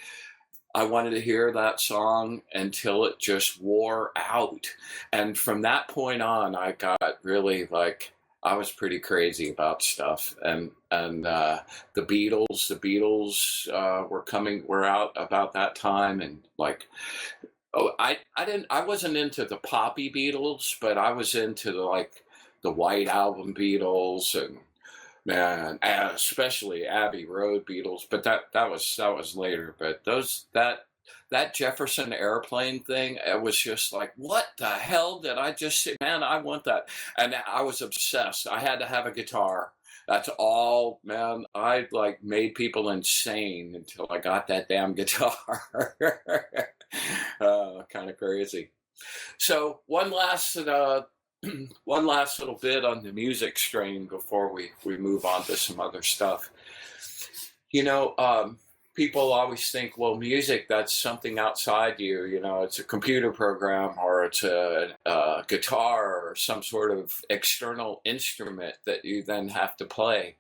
Speaker 3: I wanted to hear that song until it just wore out. And from that point on, I got really like, I was pretty crazy about stuff. And the Beatles were out about that time. And like, oh, I wasn't into the poppy Beatles, but I was into the White Album Beatles and, man, especially Abbey Road Beatles, but that was later. But that Jefferson Airplane thing, it was just like, what the hell did I just say? Man, I want that, and I was obsessed. I had to have a guitar. That's all, man. I like made people insane until I got that damn guitar. Kind of crazy. So one last little bit on the music strain before we move on to some other stuff. You know, people always think, well, music, that's something outside you. You know, it's a computer program or it's a guitar or some sort of external instrument that you then have to play.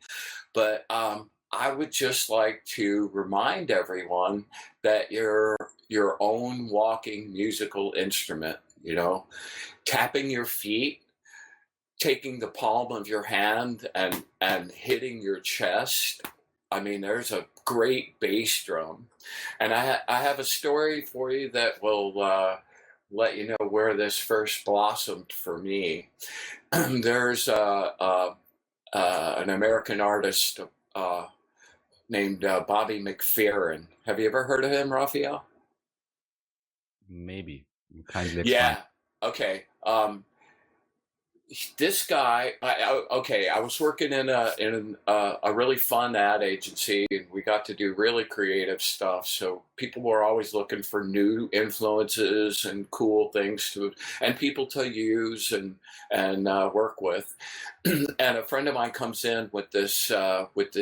Speaker 3: But I would just like to remind everyone that you're your own walking musical instrument, you know, tapping your feet, taking the palm of your hand and hitting your chest. I mean, there's a great bass drum. And I have a story for you that will let you know where this first blossomed for me. There's an American artist named Bobby McFerrin. Have you ever heard of him, Raphael?
Speaker 2: Maybe. Kindly explain.
Speaker 3: Yeah. Okay. This guy, I was working in a really fun ad agency, and we got to do really creative stuff. So people were always looking for new influences and cool things and people to use and work with. And a friend of mine comes in with this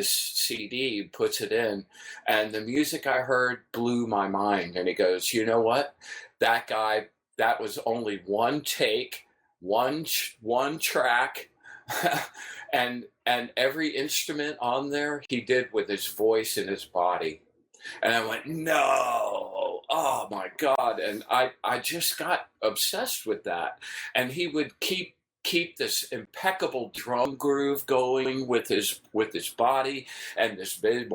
Speaker 3: CD, puts it in, and the music I heard blew my mind. And he goes, "You know what? That guy, that was only one take." One track, and every instrument on there he did with his voice and his body. And I went, no, oh my God. And I just got obsessed with that. And he would keep this impeccable drum groove going with his body and this big,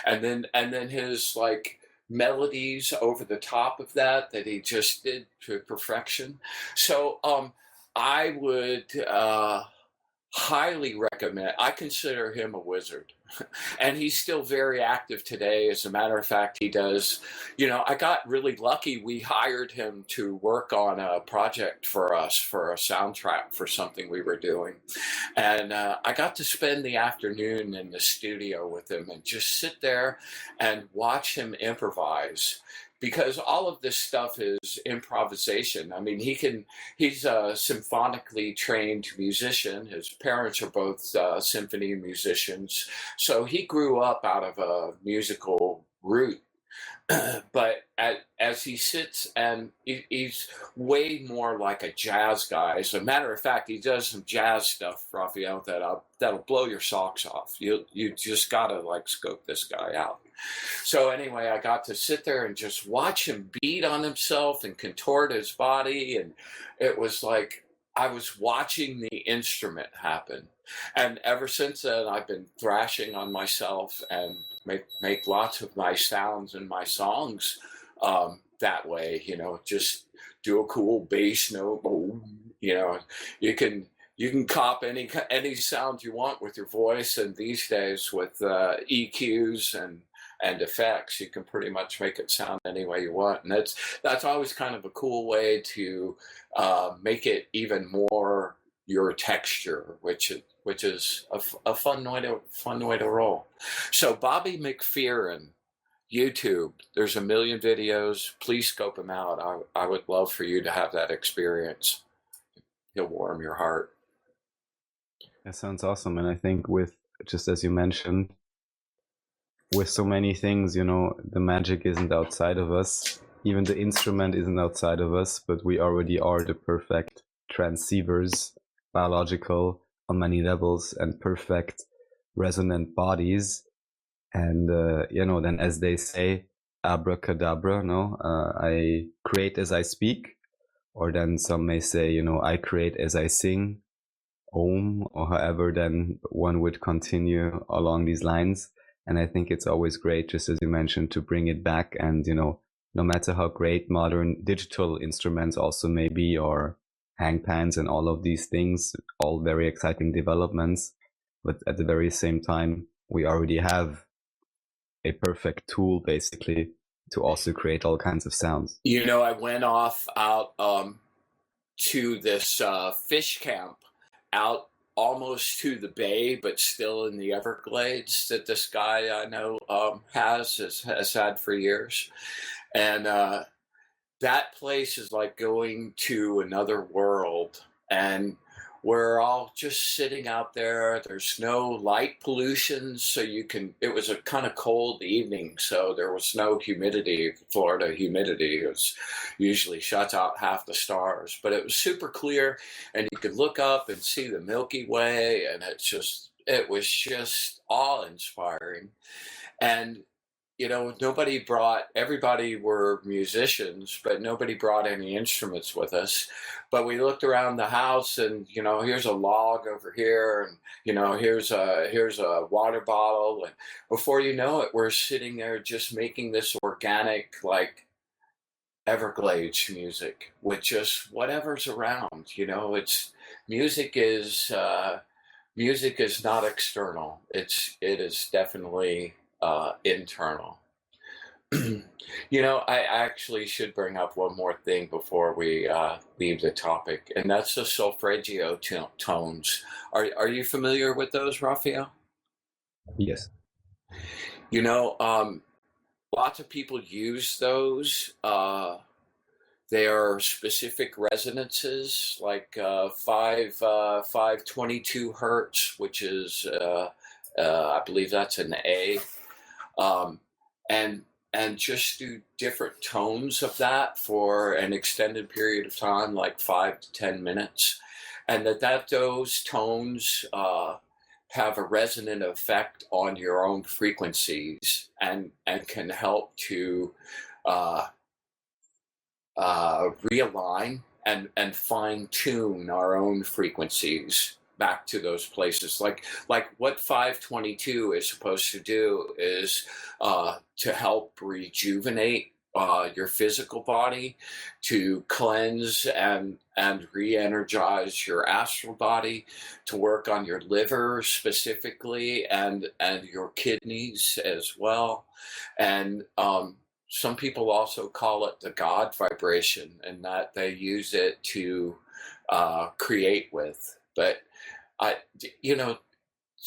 Speaker 3: and then his like melodies over the top of that he just did to perfection. So I would highly recommend. I consider him a wizard, and he's still very active today. As a matter of fact, he does. You know, I got really lucky. We hired him to work on a project for us for a soundtrack for something we were doing, and I got to spend the afternoon in the studio with him and just sit there and watch him improvise. Because all of this stuff is improvisation. I mean, he's a symphonically trained musician. His parents are both symphony musicians. So he grew up out of a musical root. But as he sits, and he's way more like a jazz guy. As a matter of fact, he does some jazz stuff, Raphael, that'll blow your socks off. You just gotta like scope this guy out. So anyway, I got to sit there and just watch him beat on himself and contort his body, and it was like I was watching the instrument happen. And ever since then, I've been thrashing on myself and make lots of nice sounds in my songs that way. You know, just do a cool bass note. You know, you can cop any sound you want with your voice, and these days with EQs and effects, you can pretty much make it sound any way you want. And that's always kind of a cool way to make it even more your texture, which is a fun way to roll. So Bobby McFerrin, YouTube, there's a million videos. Please scope him out. I would love for you to have that experience. He'll warm your heart.
Speaker 2: That sounds awesome. And I think with, just as you mentioned, with so many things, you know, the magic isn't outside of us. Even the instrument isn't outside of us, but we already are the perfect transceivers, biological on many levels, and perfect resonant bodies. And, you know, then as they say, abracadabra, no, I create as I speak. Or then some may say, you know, I create as I sing, Om, or however then one would continue along these lines. And I think it's always great, just as you mentioned, to bring it back. And, you know, no matter how great modern digital instruments also may be, or hangpans and all of these things, all very exciting developments. But at the very same time, we already have a perfect tool basically to also create all kinds of sounds.
Speaker 3: You know, I went off out to this fish camp out almost to the bay, but still in the Everglades that this guy I know has had for years. And that place is like going to another world. And we're all just sitting out there. There's no light pollution, so it was a kind of cold evening, so there was no humidity. Florida humidity usually shuts out half the stars, but it was super clear, and you could look up and see the Milky Way, and it was just awe-inspiring. And you know, everybody were musicians, but nobody brought any instruments with us. But we looked around the house and, you know, here's a log over here, and, you know, here's a water bottle. And before you know it, we're sitting there just making this organic, like, Everglades music with just whatever's around. You know, music is not external. It is definitely internal. You know, I actually should bring up one more thing before we leave the topic, and that's the Solfeggio tones. Are you familiar with those, Raphael?
Speaker 2: Yes.
Speaker 3: You know, lots of people use those. They are specific resonances, like 522 hertz, which is I believe that's an A. And just do different tones of that for an extended period of time, like 5 to 10 minutes, and those tones have a resonant effect on your own frequencies, and can help to realign and fine tune our own frequencies back to those places. Like what 522 is supposed to do is to help rejuvenate your physical body, to cleanse and re-energize your astral body, to work on your liver specifically, and your kidneys as well. And some people also call it the God vibration, and that they use it to create with. But you know,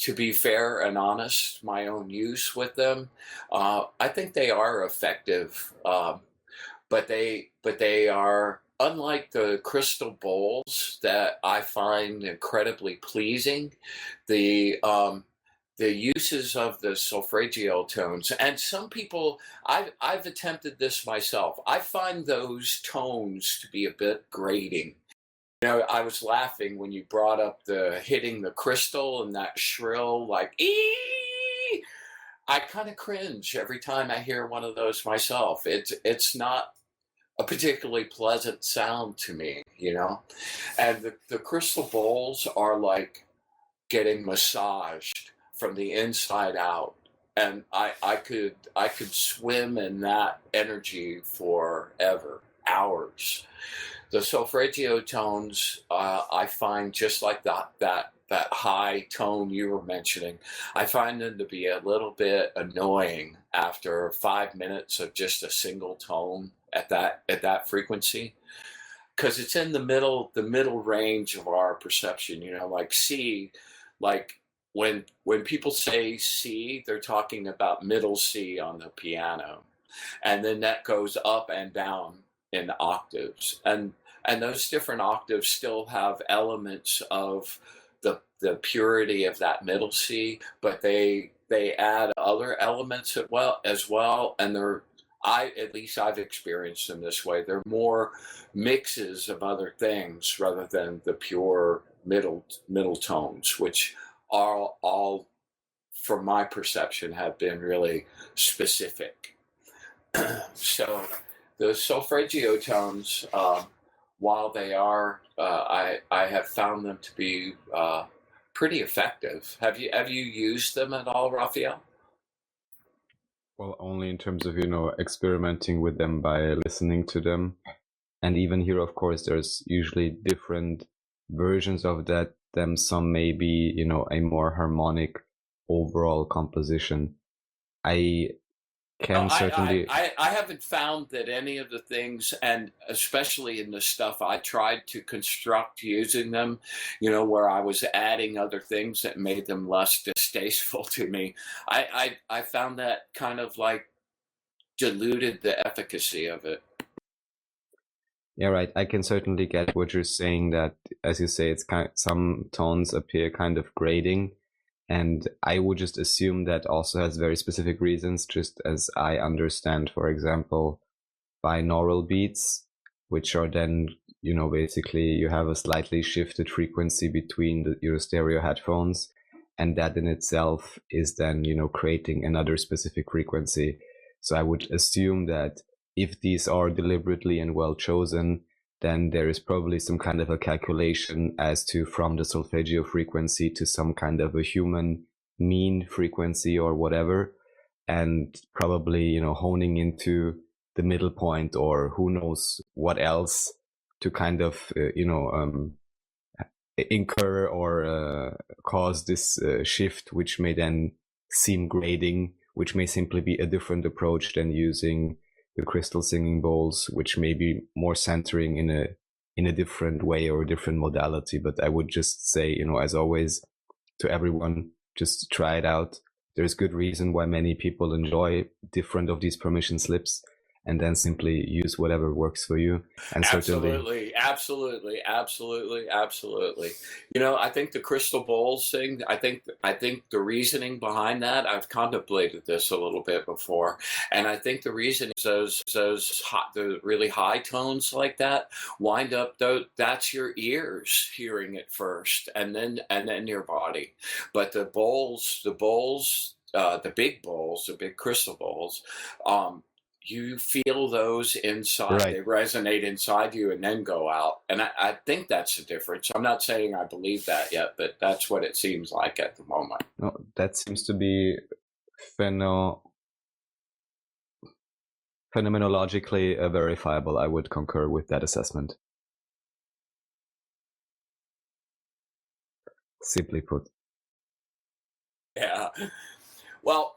Speaker 3: to be fair and honest, my own use with them, I think they are effective, but they are, unlike the crystal bowls that I find incredibly pleasing. The uses of the Solfeggio tones, and some people, I've attempted this myself. I find those tones to be a bit grating. You know, I was laughing when you brought up the hitting the crystal and that shrill, like, ee! I kind of cringe every time I hear one of those myself. It's not a particularly pleasant sound to me, you know? And the crystal bowls are like getting massaged from the inside out. And I could swim in that energy forever, hours. The Solfeggio tones, I find, just like that high tone you were mentioning, I find them to be a little bit annoying after 5 minutes of just a single tone at that frequency, because it's in the middle range of our perception. You know, like C, like when people say C, they're talking about middle C on the piano, and then that goes up and down in octaves, and those different octaves still have elements of the purity of that middle C, but they they add other elements as well, and at least I've experienced them this way. They're more mixes of other things rather than the pure middle tones, which are all, from my perception, have been really specific. So the solfeggio tones, while they are, I have found them to be pretty effective. Have you used them at all, Raphael?
Speaker 2: Well, only in terms of, experimenting with them by listening to them. And even here, of course, there's usually different versions of them. Some may be, a more harmonic overall composition. I can certainly.
Speaker 3: I haven't found that any of the things, and especially in the stuff I tried to construct using them, where I was adding other things that made them less distasteful to me, I found that kind of like diluted the efficacy of it.
Speaker 2: Yeah, right. I can certainly get what you're saying, that, as you say, it's some tones appear kind of grating. And I would just assume that also has very specific reasons, just as I understand, for example, binaural beats, which are then, basically you have a slightly shifted frequency between your stereo headphones. And that in itself is then, creating another specific frequency. So I would assume that if these are deliberately and well chosen, then there is probably some kind of a calculation as to from the solfeggio frequency to some kind of a human mean frequency or whatever, and probably, honing into the middle point or who knows what else to kind of, incur or cause this shift, which may then seem grading, which may simply be a different approach than using the crystal singing bowls, which may be more centering in a different way or a different modality. But I would just say, as always, to everyone, just try it out. There's good reason why many people enjoy different of these permission slips, and then simply use whatever works for you. And
Speaker 3: absolutely. I think the crystal bowls thing, I think the reasoning behind that, I've contemplated this a little bit before, and I think the reason is the really high tones like that wind up, that's your ears hearing it first, and then your body. But the big bowls, the big crystal bowls, you feel those inside. Right. They resonate inside you and then go out. And I think that's the difference. I'm not saying I believe that yet, but that's what it seems like at the moment.
Speaker 2: No, that seems to be phenomenologically verifiable. I would concur with that assessment. Simply put.
Speaker 3: Yeah. Well,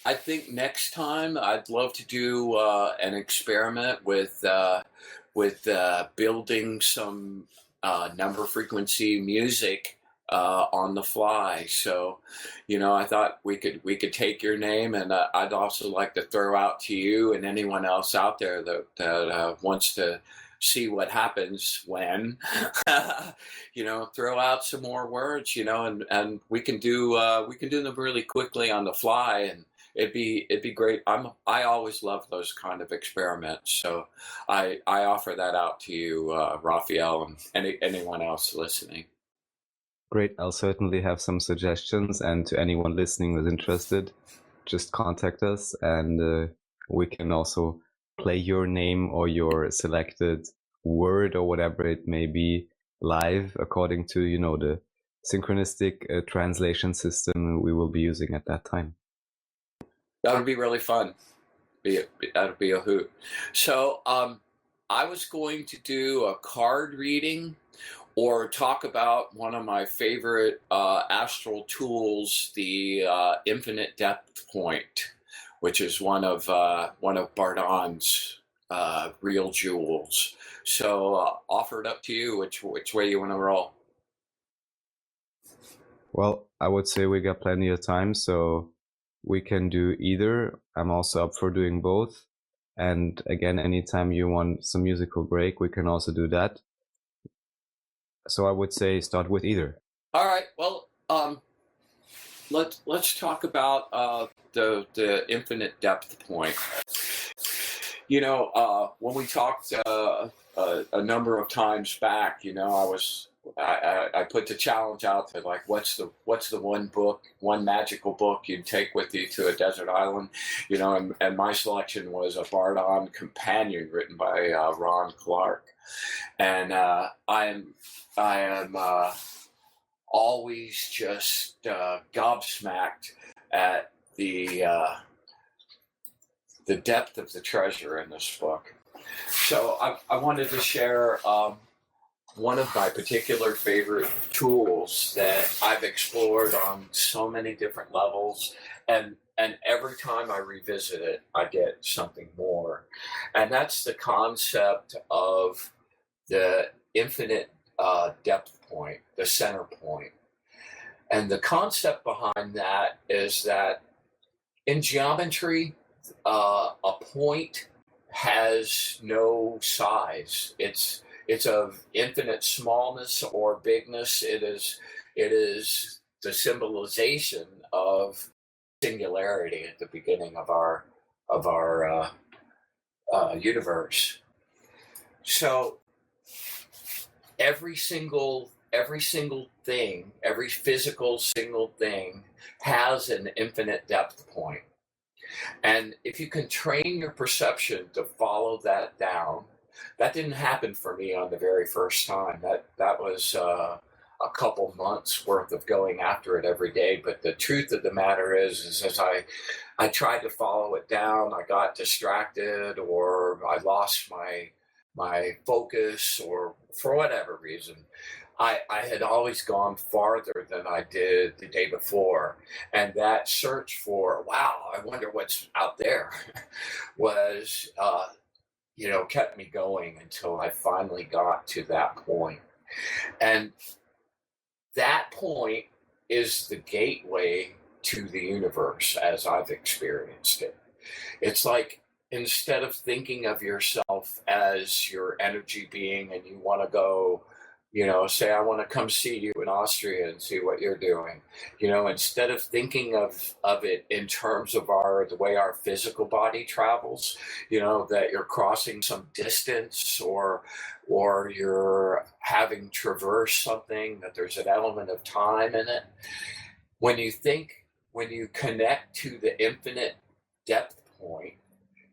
Speaker 3: I think next time I'd love to do an experiment with building some number frequency music on the fly. So, I thought we could take your name, and I'd also like to throw out to you and anyone else out there that wants to see what happens when, throw out some more words, and we can do them really quickly on the fly, and it'd be great. I always love those kind of experiments, so I offer that out to you, Raphael, and anyone else listening.
Speaker 2: Great. I'll certainly have some suggestions, and to anyone listening who's interested, just contact us, and we can also play your name or your selected word or whatever it may be live according to, the synchronistic translation system we will be using at that time.
Speaker 3: That would be really fun. That would be a hoot. So I was going to do a card reading or talk about one of my favorite astral tools, the infinite depth point, which is one of Bardon's real jewels. So offer it up to you, which way you want to roll.
Speaker 2: Well, I would say we got plenty of time, so we can do either. I'm also up for doing both. And again, anytime you want some musical break, we can also do that. So I would say start with either.
Speaker 3: All right. Well, um, let's talk about the infinite depth point. When we talked a number of times back, I put the challenge out to, like, what's the one magical book you'd take with you to a desert island, and my selection was a Bardon Companion written by Ron Clark, and I am always just gobsmacked at the depth of the treasure in this book. So I wanted to share one of my particular favorite tools that I've explored on so many different levels, and every time I revisit it, I get something more. And that's the concept of the infinite depth point, the center point. And the concept behind that is that in geometry, a point has no size. It's of infinite smallness or bigness. It is the symbolization of singularity at the beginning of our universe. So every single thing, every physical single thing has an infinite depth point. And if you can train your perception to follow that down, that didn't happen for me on the very first time. That was a couple months worth of going after it every day. But the truth of the matter is as I tried to follow it down, I got distracted, or I lost my focus, or for whatever reason, I had always gone farther than I did the day before. And that search for, wow, I wonder what's out there, was, kept me going until I finally got to that point. And that point is the gateway to the universe as I've experienced it. It's like, instead of thinking of yourself as your energy being, and you want to go, say, I want to come see you in Austria and see what you're doing. Instead of thinking of it in terms of the way our physical body travels, that you're crossing some distance, or you're having traversed something, that there's an element of time in it. When you connect to the infinite depth point,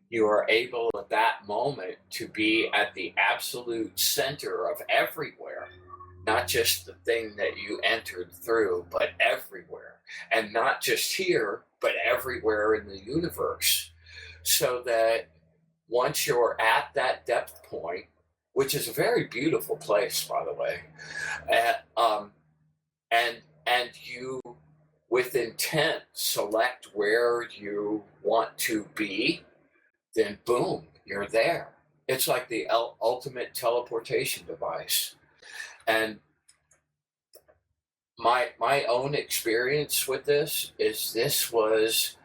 Speaker 3: you are able at that moment to be at the absolute center of everywhere, not just the thing that you entered through, but everywhere. And not just here, but everywhere in the universe. So that once you're at that depth point, which is a very beautiful place, by the way, and you, with intent, select where you want to be, then boom, you're there. It's like the ultimate teleportation device. And my own experience with this was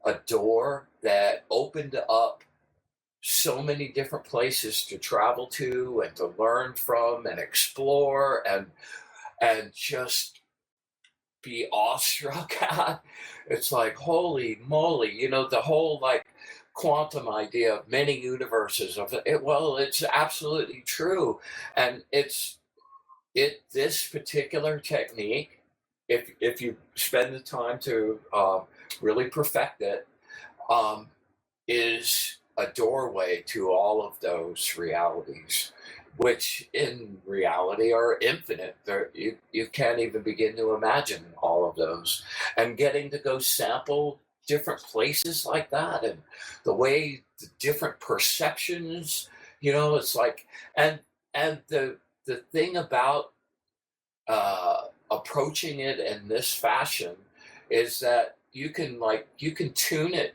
Speaker 3: a door that opened up so many different places to travel to, and to learn from, and explore, and just be awestruck at. It's like, holy moly, the whole, like, quantum idea of many universes of it. Well, it's absolutely true. And this particular technique, if you spend the time to really perfect it, is a doorway to all of those realities, which in reality are infinite. You can't even begin to imagine all of those. And getting to go sample different places like that, and the way the different perceptions, it's like, and the thing about approaching it in this fashion is that you can tune it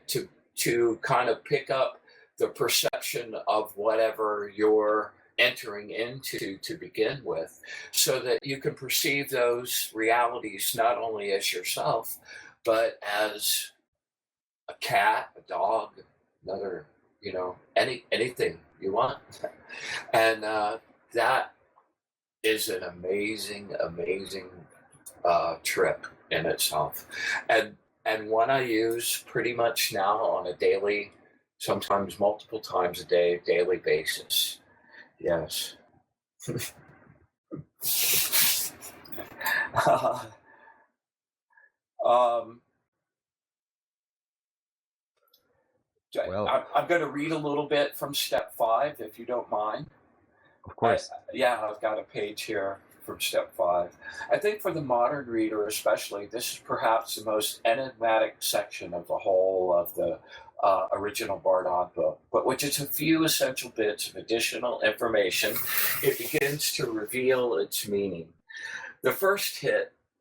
Speaker 3: to kind of pick up the perception of whatever you're entering into to begin with, so that you can perceive those realities not only as yourself, but as a cat, a dog, another, anything you want. And that is an amazing trip in itself, and one I use pretty much now on a daily, sometimes multiple times a day, daily basis. Yes. um,
Speaker 2: Well,
Speaker 3: I'm going to read a little bit from step 5, if you don't mind.
Speaker 2: of course.
Speaker 3: I've got a page here from step 5. I think for the modern reader especially, this is perhaps the most enigmatic section of the whole of the original Bardon book, but which is a few essential bits of additional information. It begins to reveal its meaning. The first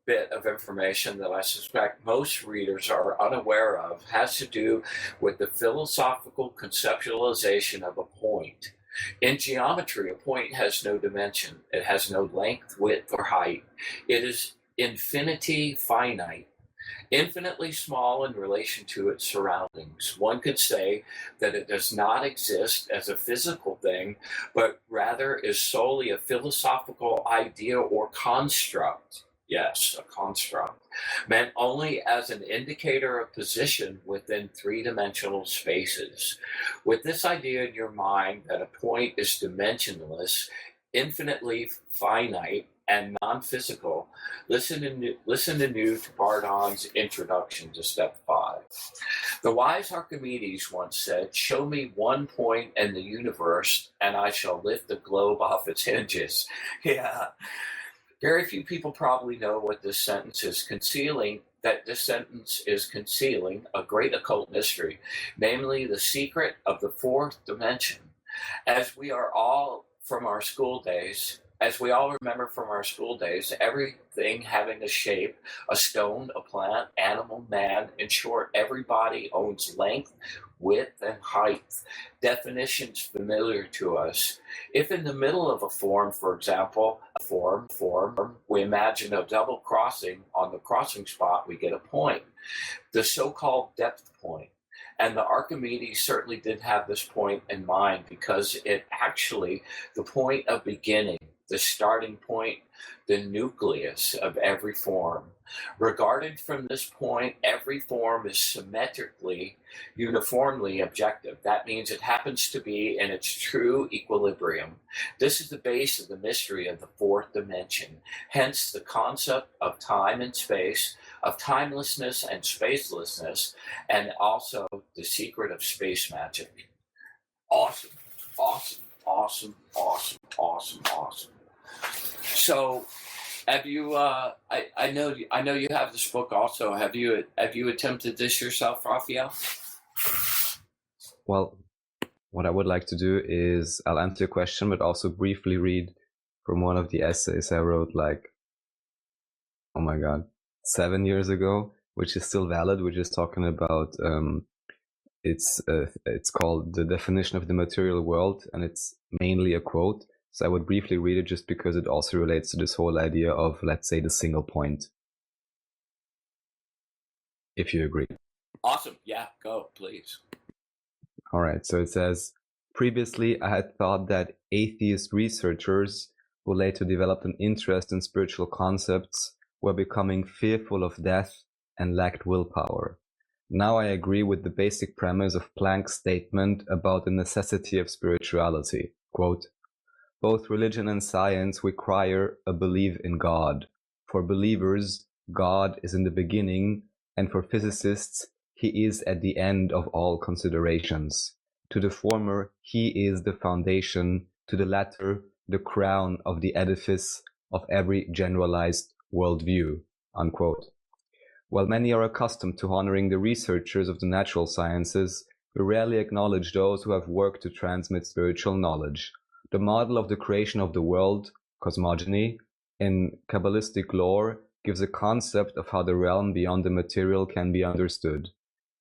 Speaker 3: bit of information that I suspect most readers are unaware of has to do with the philosophical conceptualization of a point. In geometry, a point has no dimension. It has no length, width, or height. It is infinity finite, infinitely small in relation to its surroundings. One could say that it does not exist as a physical thing, but rather is solely a philosophical idea or construct. Yes, a construct, meant only as an indicator of position within three-dimensional spaces. With this idea in your mind that a point is dimensionless, infinitely finite, and non-physical, listen anew to Bardon's introduction to step 5. The wise Archimedes once said, "Show me one point in the universe and I shall lift the globe off its hinges." Yeah. Very few people probably know what this sentence is concealing, that this sentence is concealing a great occult mystery, namely the secret of the fourth dimension. As we are all from our school days, as we all remember from our school days, everything having a shape, a stone, a plant, animal, man, in short, everybody owns length, width, and height. Definitions familiar to us. If in the middle of a form, for example, a form, we imagine a double crossing, on the crossing spot, we get a point, the so-called depth point. And the Archimedes certainly did have this point in mind because it actually, the point of beginning, the starting point, the nucleus of every form. Regarded from this point, every form is symmetrically, uniformly objective. That means it happens to be in its true equilibrium. This is the base of the mystery of the fourth dimension. Hence the concept of time and space, of timelessness and spacelessness, and also the secret of space magic. Awesome, awesome, awesome, awesome, awesome, awesome. So, have you? I know you have this book also. Have you attempted this yourself, Raphael?
Speaker 2: Well, what I would like to do is I'll answer your question, but also briefly read from one of the essays I wrote, like, oh my God, 7 years ago, which is still valid. We're just talking about it's called The Definition of the Material World, and it's mainly a quote. So I would briefly read it just because it also relates to this whole idea of, let's say, the single point. If you agree.
Speaker 3: Awesome. Yeah, go, please.
Speaker 2: All right. So it says, previously I had thought that atheist researchers who later developed an interest in spiritual concepts were becoming fearful of death and lacked willpower. Now I agree with the basic premise of Planck's statement about the necessity of spirituality. Quote, both religion and science require a belief in God. For believers, God is in the beginning, and for physicists, he is at the end of all considerations. To the former, he is the foundation, to the latter, the crown of the edifice of every generalized worldview. Unquote. While many are accustomed to honoring the researchers of the natural sciences, we rarely acknowledge those who have worked to transmit spiritual knowledge. The model of the creation of the world, cosmogony, in Kabbalistic lore gives a concept of how the realm beyond the material can be understood.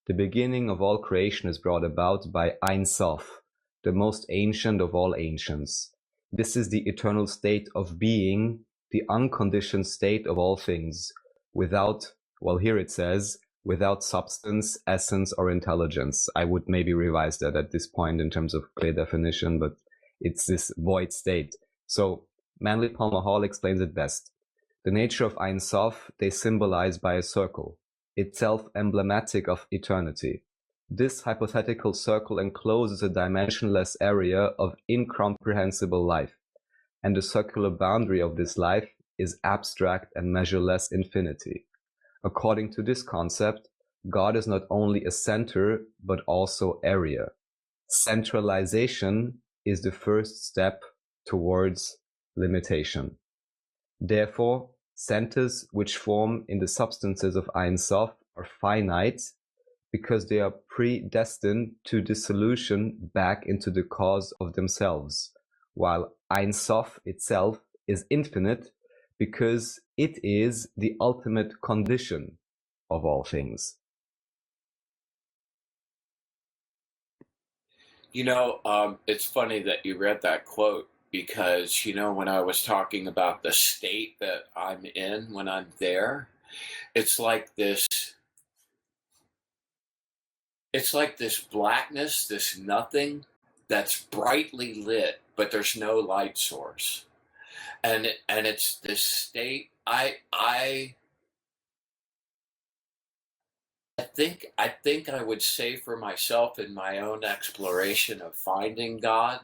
Speaker 2: The beginning of all creation is brought about by Ein Sof, the most ancient of all ancients. This is the eternal state of being, the unconditioned state of all things, without, well, here it says, without substance, essence, or intelligence. I would maybe revise that at this point in terms of clear definition, but it's this void state. So Manly Palmer Hall explains it best. The nature of Ein Sof they symbolize by a circle, itself emblematic of eternity. This hypothetical circle encloses a dimensionless area of incomprehensible life, and the circular boundary of this life is abstract and measureless infinity. According to this concept, God is not only a center, but also area. Centralization is the first step towards limitation. Therefore, centers which form in the substances of Ein Sof are finite because they are predestined to dissolution back into the cause of themselves, while Ein Sof itself is infinite because it is the ultimate condition of all things.
Speaker 3: It's funny that you read that quote because, when I was talking about the state that I'm in when I'm there, it's like this blackness, this nothing that's brightly lit, but there's no light source. And it's this state. I think I would say for myself in my own exploration of finding God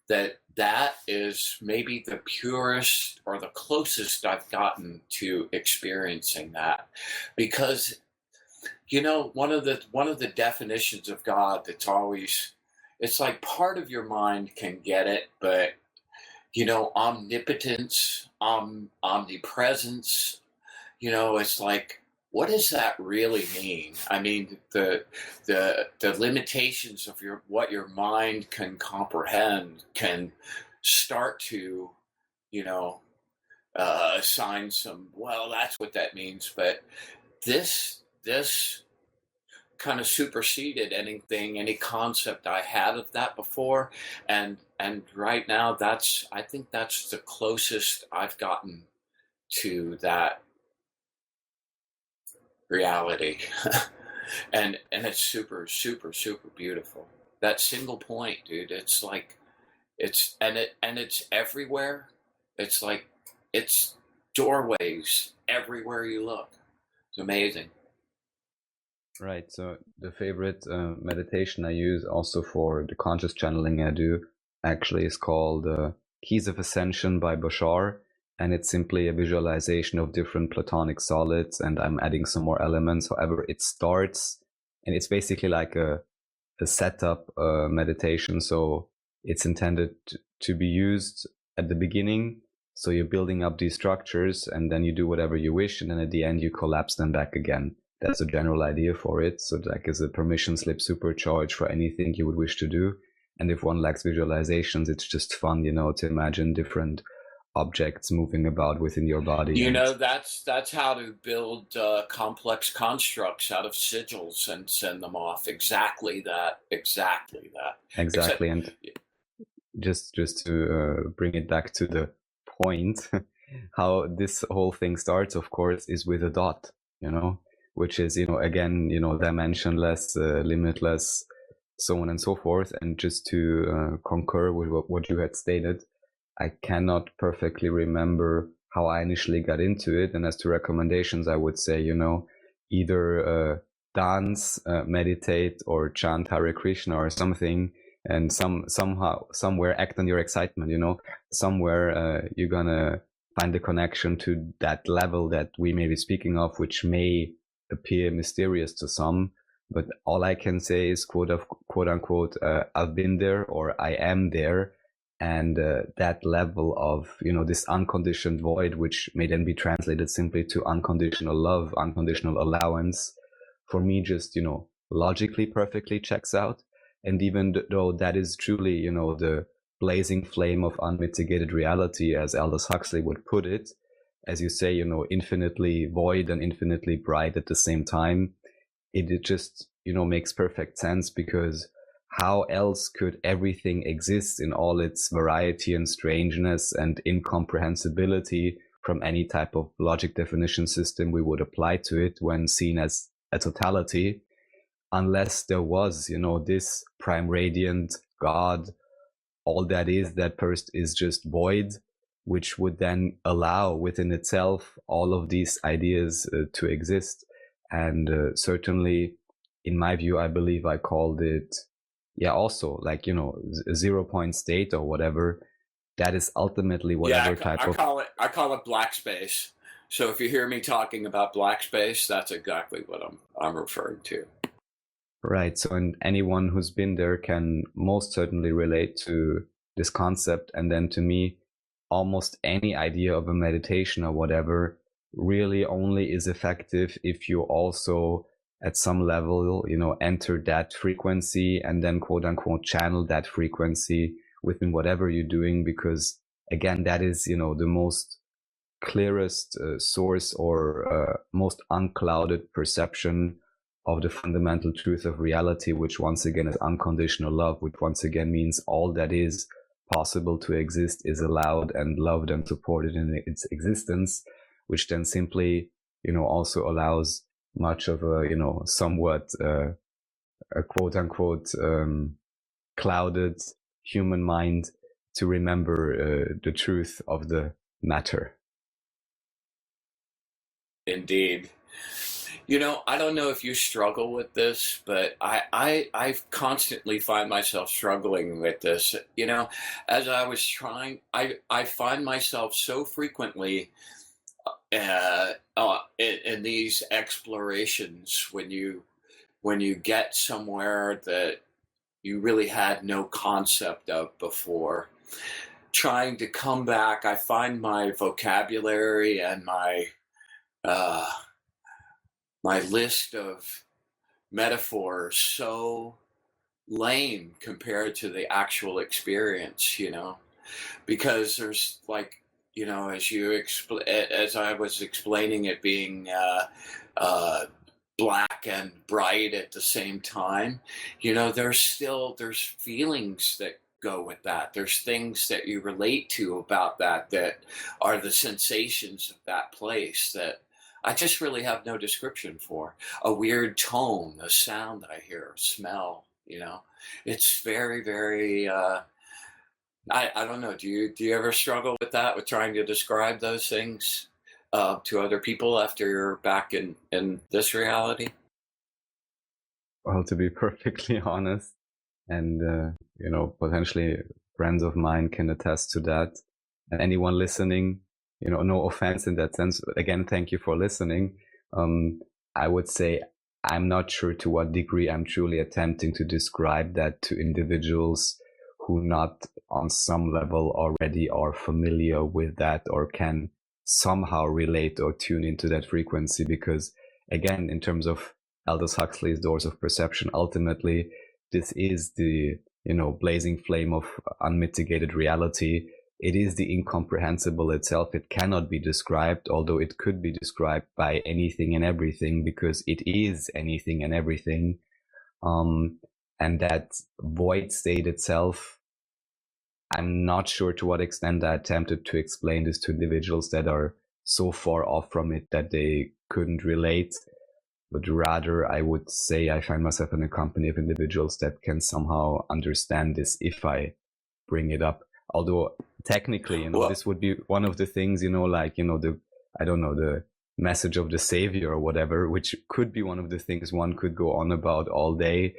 Speaker 3: that is maybe the purest or the closest I've gotten to experiencing that, because one of the definitions of God that's always, it's like part of your mind can get it, but omnipotence, omnipresence, it's like, what does that really mean? I mean, the limitations of what your mind can comprehend can start to, assign some, well, that's what that means. But this kind of superseded any concept I had of that before, and right now I think that's the closest I've gotten to that reality. and it's super, super, super beautiful. That single point, dude, it's like it's everywhere. It's like it's doorways everywhere you look. It's amazing.
Speaker 2: Right, so the favorite meditation I use also for the conscious channeling I do actually is called Keys of Ascension by Bashar, and it's simply a visualization of different platonic solids, and I'm adding some more elements. However, it starts, and it's basically like a setup meditation, so it's intended to be used at the beginning, so you're building up these structures, and then you do whatever you wish, and then at the end you collapse them back again. That's a general idea for it. So like as a permission slip supercharge for anything you would wish to do. And if one lacks visualizations, it's just fun, to imagine different objects moving about within your body.
Speaker 3: That's how to build complex constructs out of sigils and send them off. Exactly that.
Speaker 2: Exactly.
Speaker 3: Except,
Speaker 2: and just to bring it back to the point, how this whole thing starts, of course, is with a dot, which is, again, dimensionless, limitless, so on and so forth. And just to concur with what you had stated, I cannot perfectly remember how I initially got into it. And as to recommendations, I would say, either dance, meditate, or chant Hare Krishna or something, and somewhere act on your excitement, somewhere you're gonna find the connection to that level that we may be speaking of, which may appear mysterious to some, but all I can say is quote unquote I've been there, or I am there, and that level of this unconditioned void, which may then be translated simply to unconditional love, unconditional allowance, for me just logically perfectly checks out. And even though that is truly the blazing flame of unmitigated reality, as Aldous Huxley would put it, as you say, infinitely void and infinitely bright at the same time, it just, makes perfect sense, because how else could everything exist in all its variety and strangeness and incomprehensibility from any type of logic definition system we would apply to it when seen as a totality, unless there was, this prime radiant God. All that is, that first is just void, which would then allow within itself all of these ideas to exist. And certainly, in my view, I believe I called it, also like, a 0 point state or whatever. That is ultimately whatever type of.
Speaker 3: I call it black space. So if you hear me talking about black space, that's exactly what I'm referring to.
Speaker 2: Right. So, and anyone who's been there can most certainly relate to this concept. And then to me, almost any idea of a meditation or whatever really only is effective if you also at some level, enter that frequency and then quote unquote channel that frequency within whatever you're doing. Because again, that is, the most clearest source or most unclouded perception of the fundamental truth of reality, which once again is unconditional love, which once again means all that is possible to exist is allowed and loved and supported in its existence, which then simply, also allows much of a, somewhat a quote unquote clouded human mind to remember the truth of the matter.
Speaker 3: Indeed. I don't know if you struggle with this, but I constantly find myself struggling with this. As I was trying, I find myself so frequently in these explorations when you get somewhere that you really had no concept of before. Trying to come back, I find my vocabulary and my list of metaphors so lame compared to the actual experience, because there's like, as I was explaining it being black and bright at the same time, there's feelings that go with that. There's things that you relate to about that are the sensations of that place that I just really have no description for. A weird tone, a sound that I hear, a smell, it's very, very, I don't know. Do you ever struggle with that, with trying to describe those things to other people after you're back in this reality?
Speaker 2: Well, to be perfectly honest, and, potentially friends of mine can attest to that. And anyone listening, no offense in that sense. Again, thank you for listening. I would say I'm not sure to what degree I'm truly attempting to describe that to individuals who not on some level already are familiar with that or can somehow relate or tune into that frequency. Because again, in terms of Aldous Huxley's Doors of Perception, ultimately, this is the, blazing flame of unmitigated reality. It is the incomprehensible itself. It cannot be described, although it could be described by anything and everything, because it is anything and everything. And that void state itself, I'm not sure to what extent I attempted to explain this to individuals that are so far off from it that they couldn't relate. But rather, I would say I find myself in a company of individuals that can somehow understand this if I bring it up. Although technically, this would be one of the things, the message of the savior or whatever, which could be one of the things one could go on about all day.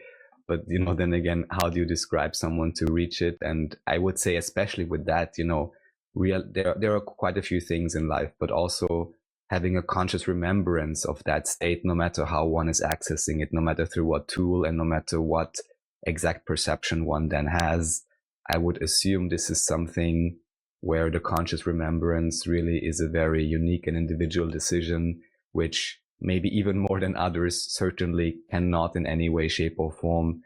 Speaker 2: But, then again, how do you describe someone to reach it? And I would say, especially with that, there are quite a few things in life, but also having a conscious remembrance of that state, no matter how one is accessing it, no matter through what tool and no matter what exact perception one then has. I would assume this is something where the conscious remembrance really is a very unique and individual decision, which maybe even more than others certainly cannot in any way, shape or form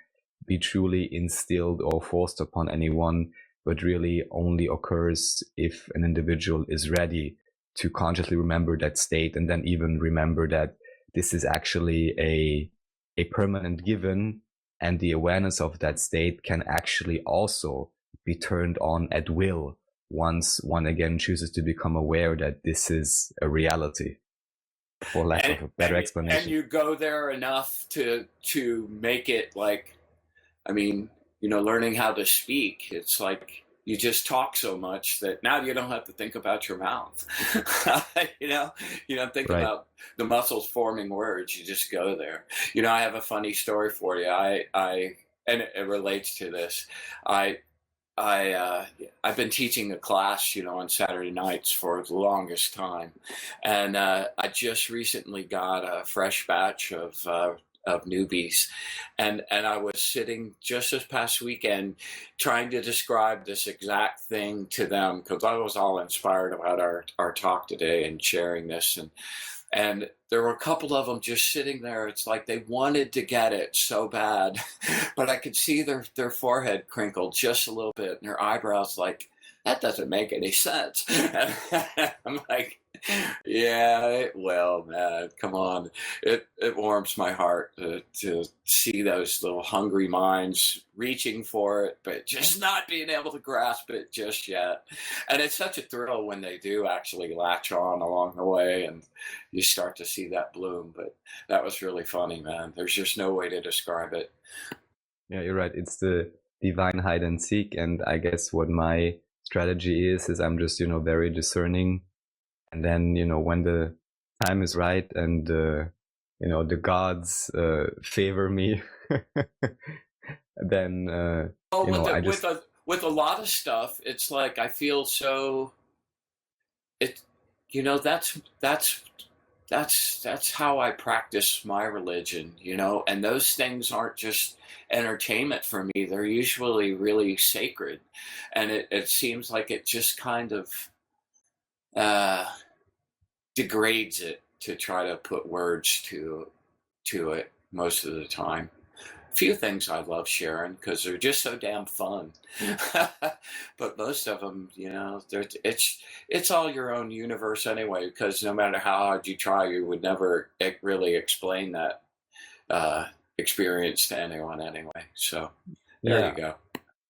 Speaker 2: be truly instilled or forced upon anyone, but really only occurs if an individual is ready to consciously remember that state and then even remember that this is actually a permanent given, and the awareness of that state can actually also be turned on at will once one again chooses to become aware that this is a reality, for lack of a better explanation.
Speaker 3: And you go there enough to make it like, learning how to speak. It's like, you just talk so much that now you don't have to think about your mouth. You know, you don't think
Speaker 2: Right.
Speaker 3: about the muscles forming words. You just go there. You know, I have a funny story for you. And it relates to this. I've been teaching a class, you know, on Saturday nights for the longest time, and I just recently got a fresh batch of newbies, and I was sitting just this past weekend trying to describe this exact thing to them because I was all inspired about our talk today and sharing this, and there were a couple of them just sitting there. It's like they wanted to get it so bad, but I could see their forehead crinkled just a little bit and their eyebrows like, that doesn't make any sense. I'm like, yeah, it will, man. Come on. It warms my heart to see those little hungry minds reaching for it, but just not being able to grasp it just yet. And it's such a thrill when they do actually latch on along the way and you start to see that bloom. But that was really funny, man. There's just no way to describe it.
Speaker 2: Yeah, you're right. It's the divine hide and seek. And I guess what my strategy is I'm just, very discerning. And then, when the time is right and, the gods favor me, then,
Speaker 3: with a lot of stuff, it's like I feel so. That's how I practice my religion, and those things aren't just entertainment for me. They're usually really sacred, and it seems like it just kind of degrades it to try to put words to it most of the time. Few things I love sharing because they're just so damn fun. But most of them, it's all your own universe anyway, because no matter how hard you try, you would never really explain that experience to anyone anyway. So there you go.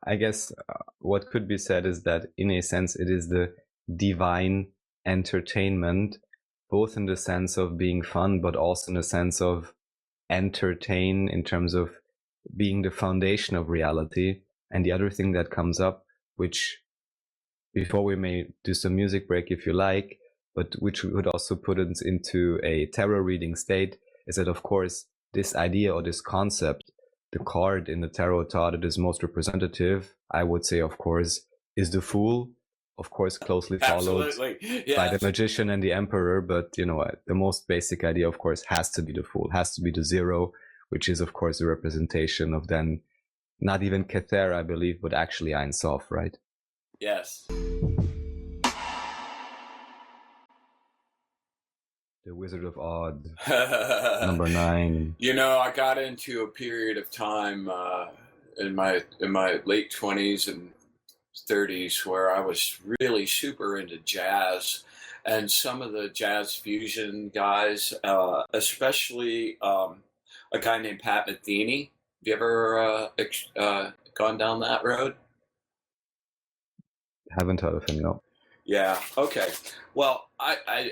Speaker 2: I guess what could be said is that in a sense it is the divine entertainment, both in the sense of being fun, but also in the sense of entertain in terms of being the foundation of reality. And the other thing that comes up, which before we may do some music break if you like, but which would also put us into a tarot reading state, is that of course this idea or this concept, the card in the tarot thought it is most representative, I would say of course, is the Fool, of course closely followed by the Magician and the Emperor. But the most basic idea of course has to be the Fool, has to be the Zero, which is of course a representation of then not even Kether, I believe, but actually Ein Sof, right?
Speaker 3: Yes.
Speaker 2: The Wizard of Oz, number 9.
Speaker 3: I got into a period of time in my late 20s and 30s where I was really super into jazz, and some of the jazz fusion guys, especially a guy named Pat Metheny. Have you ever gone down that road?
Speaker 2: Haven't heard of him, no.
Speaker 3: Yeah. Okay. Well,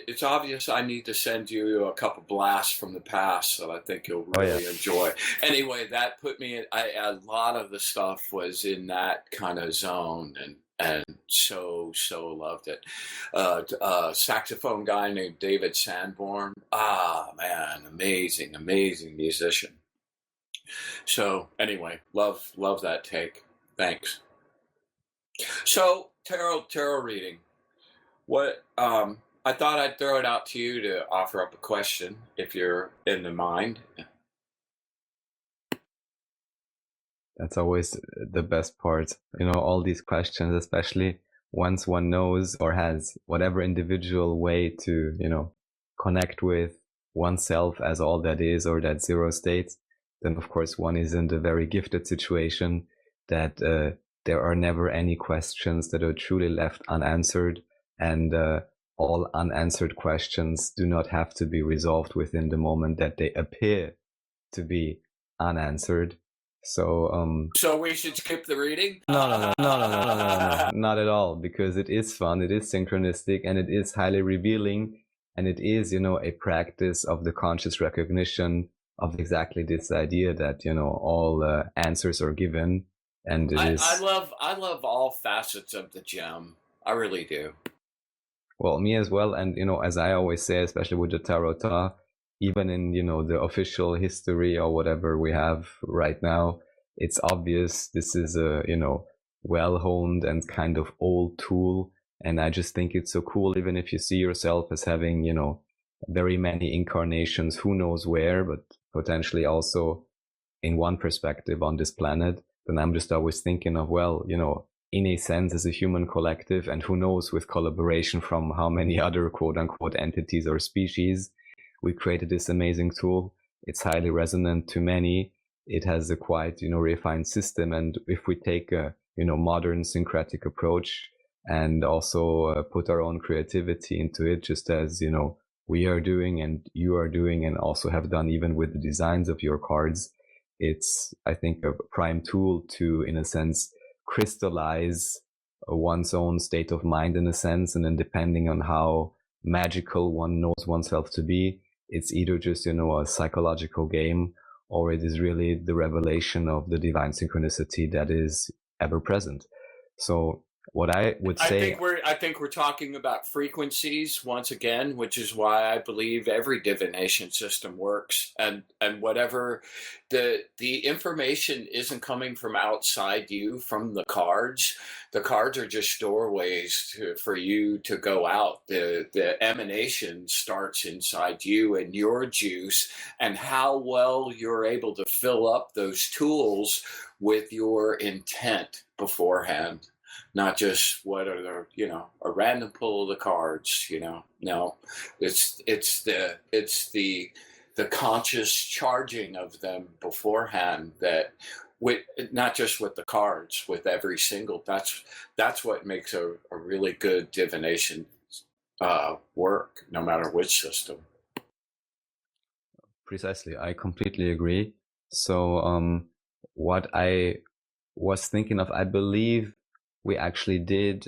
Speaker 3: it's obvious I need to send you a couple blasts from the past that I think you'll really enjoy. Anyway, that put me in. A lot of the stuff was in that kind of zone, and so loved it. Saxophone guy named David Sanborn. Ah, man, amazing musician. So anyway, love that take. Thanks. So tarot reading. What I thought I'd throw it out to you to offer up a question if you're in the mind.
Speaker 2: That's always the best part. All these questions, especially once one knows or has whatever individual way to, connect with oneself as all that is or that zero state, then of course one is in the very gifted situation that there are never any questions that are truly left unanswered, and all unanswered questions do not have to be resolved within the moment that they appear to be unanswered. So
Speaker 3: we should skip the reading?
Speaker 2: No, not at all, because it is fun, it is synchronistic, and it is highly revealing, and it is, a practice of the conscious recognition of exactly this idea that, all answers are given, And it
Speaker 3: I
Speaker 2: is,
Speaker 3: love all facets of the gem. I really do.
Speaker 2: well, me as well. And, as I always say, especially with the Tarot, even in, the official history or whatever we have right now, it's obvious this is a, well honed and kind of old tool. And I just think it's so cool, even if you see yourself as having, very many incarnations, who knows where, but potentially also in one perspective on this planet, then I'm just always thinking of, well, in a sense, as a human collective, and who knows, with collaboration from how many other quote unquote entities or species, we created this amazing tool. It's highly resonant to many. It has a quite, refined system. And if we take a, modern syncretic approach and also put our own creativity into it, just as, we are doing and you are doing, and also have done even with the designs of your cards, it's, I think, a prime tool to, in a sense, crystallize one's own state of mind, in a sense. And then depending on how magical one knows oneself to be, it's either just, a psychological game, or it is really the revelation of the divine synchronicity that is ever present. So what I would say,
Speaker 3: I think we're talking about frequencies once again, which is why I believe every divination system works. And whatever the information isn't coming from outside you, from the cards. The cards are just doorways for you to go out. The emanation starts inside you and your juice, and how well you're able to fill up those tools with your intent beforehand. Not just what are the, a random pull of the cards, no, it's the conscious charging of them beforehand, that with, not just with the cards, with every single, that's what makes a really good divination work, no matter which system.
Speaker 2: precisely, I completely agree. So, what I was thinking of, I believe we actually did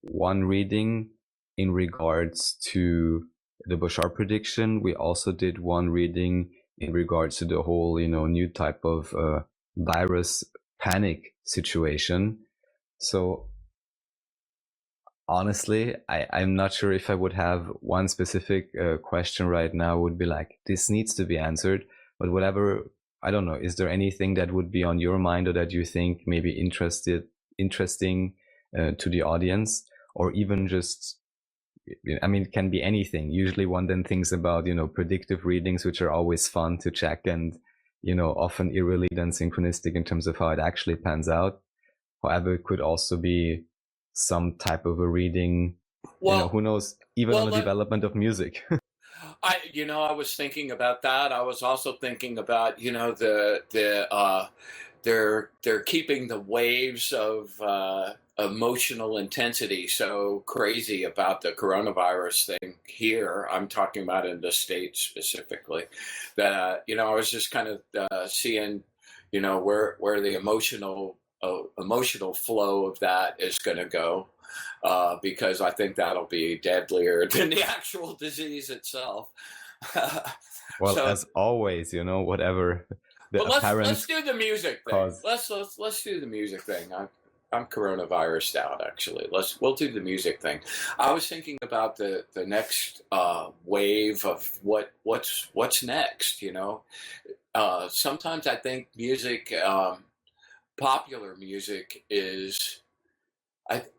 Speaker 2: one reading in regards to the Bashar prediction. We also did one reading in regards to the whole, new type of virus panic situation. So honestly, I'm not sure if I would have one specific question right now would be like, this needs to be answered. But whatever, I don't know, is there anything that would be on your mind, or that you think maybe interesting to the audience, or even just, I mean, it can be anything. Usually one then thinks about, predictive readings, which are always fun to check, and, often eerily then synchronistic in terms of how it actually pans out. However, it could also be some type of a reading,
Speaker 3: Well,
Speaker 2: who knows, even on the development of music.
Speaker 3: I was thinking about that. I was also thinking about, they're keeping the waves of emotional intensity so crazy about the coronavirus thing here. I'm talking about in the States specifically, that I was just kind of seeing, where the emotional flow of that is going to go. Because I think that'll be deadlier than the actual disease itself.
Speaker 2: Well, so, as always, whatever the apparent
Speaker 3: let's do the music thing.
Speaker 2: Cause.
Speaker 3: Let's do the music thing. I'm coronavirused out, actually. We'll do the music thing. I was thinking about the next wave of what's next. Sometimes I think music, popular music, is.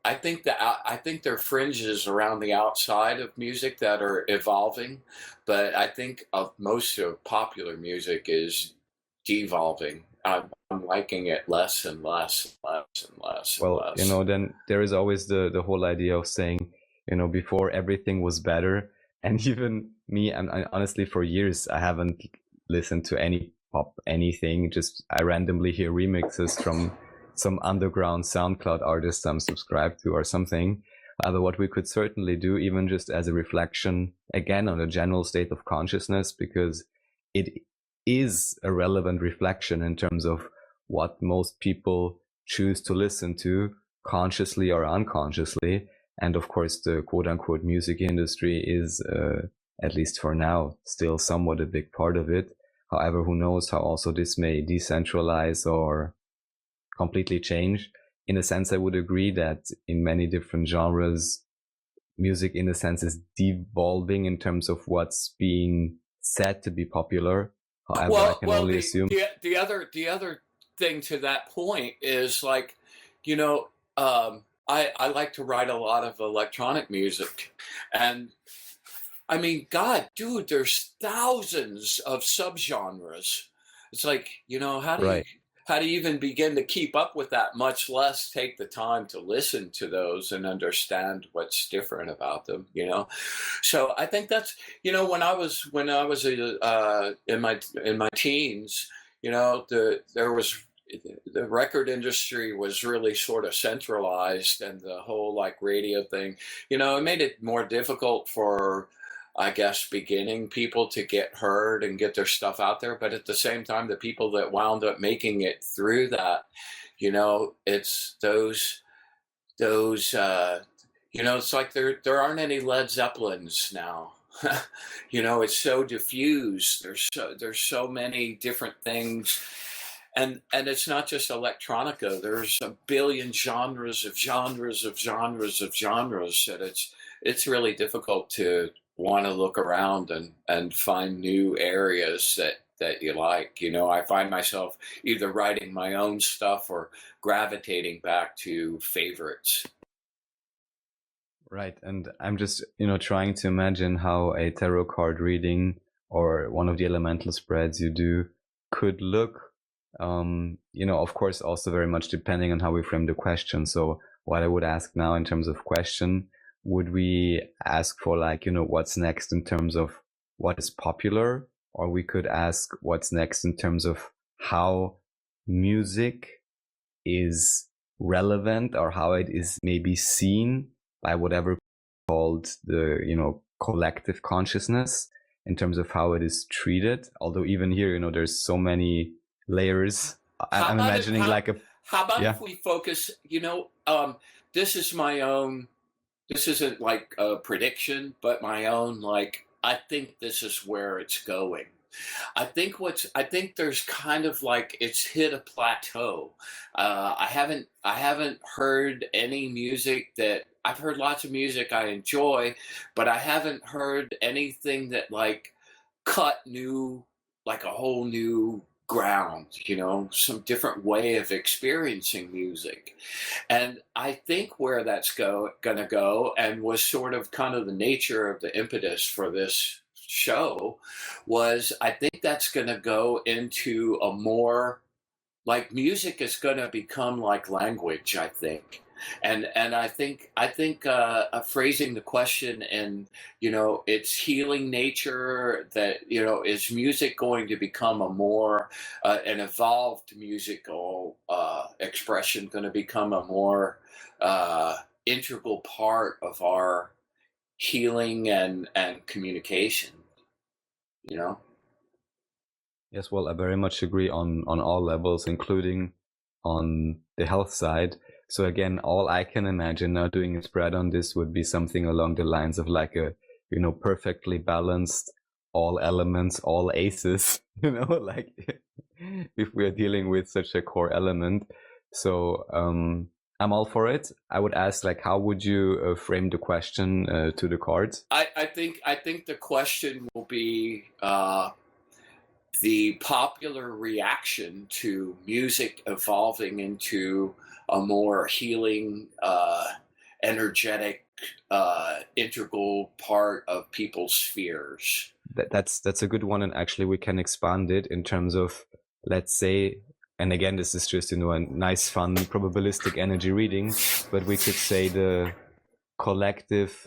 Speaker 3: I think there are fringes around the outside of music that are evolving, but I think of most of popular music is devolving. I'm liking it less and less and less and less.
Speaker 2: Well,
Speaker 3: and less.
Speaker 2: Then there is always the whole idea of saying, before everything was better. And even me, and honestly, for years, I haven't listened to any pop, anything. Just I randomly hear remixes from some underground SoundCloud artists I'm subscribed to or something. But what we could certainly do, even just as a reflection, again, on the general state of consciousness, because it is a relevant reflection in terms of what most people choose to listen to, consciously or unconsciously. And of course, the quote unquote music industry is, at least for now, still somewhat a big part of it. However, who knows how also this may decentralize or completely change. In a sense, I would agree that in many different genres, music in a sense is devolving in terms of what's being said to be popular. However, I can only assume.
Speaker 3: The other thing to that point is like, you know, I like to write a lot of electronic music, and I mean, God, dude, there's thousands of subgenres. It's like, you know,
Speaker 2: Right.
Speaker 3: how do you even begin to keep up with that, much less take the time to listen to those and understand what's different about them, you know? So I think that's, you know, when I was in my teens, you know, the record industry was really sort of centralized, and the whole like radio thing, you know, it made it more difficult for, I guess, beginning people to get heard and get their stuff out there. But at the same time, the people that wound up making it through that, you know, it's those, you know, it's like there aren't any Led Zeppelins now. You know, it's so diffused. There's so many different things. And it's not just electronica. There's a billion genres that it's really difficult to want to look around and find new areas that you like. You know, I find myself either writing my own stuff or gravitating back to favorites.
Speaker 2: Right. And I'm just, you know, trying to imagine how a tarot card reading or one of the elemental spreads you do could look. You know, of course, also very much depending on how we frame the question. So what I would ask now in terms of question, would we ask for like, you know, what's next in terms of what is popular, or we could ask what's next in terms of how music is relevant or how it is maybe seen by whatever called the, you know, collective consciousness in terms of how it is treated. Although even here, you know, there's so many layers. I'm imagining
Speaker 3: how about
Speaker 2: yeah.
Speaker 3: if we focus, you know, this is my own, this isn't like a prediction, but my own, like, I think this is where it's going. I think there's kind of like it's hit a plateau. I haven't heard any music that I've heard lots of music I enjoy, but I haven't heard anything that like cut new, like a whole new ground, you know, some different way of experiencing music. And I think where that's gonna go, and was sort of kind of the nature of the impetus for this show, was I think that's gonna go into a more, like, music is gonna become like language, I think. And I think phrasing the question in, you know, its healing nature, that, you know, is music going to become a more an evolved musical expression, going to become a more integral part of our healing and communication, you know?
Speaker 2: Yes, well, I very much agree on all levels, including on the health side. So again, all I can imagine now doing a spread on this would be something along the lines of like a, you know, perfectly balanced, all elements, all aces, you know, like if we're dealing with such a core element. So I'm all for it. I would ask, like, how would you frame the question to the cards?
Speaker 3: I think the question will be the popular reaction to music evolving into a more healing, energetic, integral part of people's spheres.
Speaker 2: That's a good one, and actually we can expand it in terms of, let's say, and again, this is just, you know, a nice, fun, probabilistic energy reading, but we could say the collective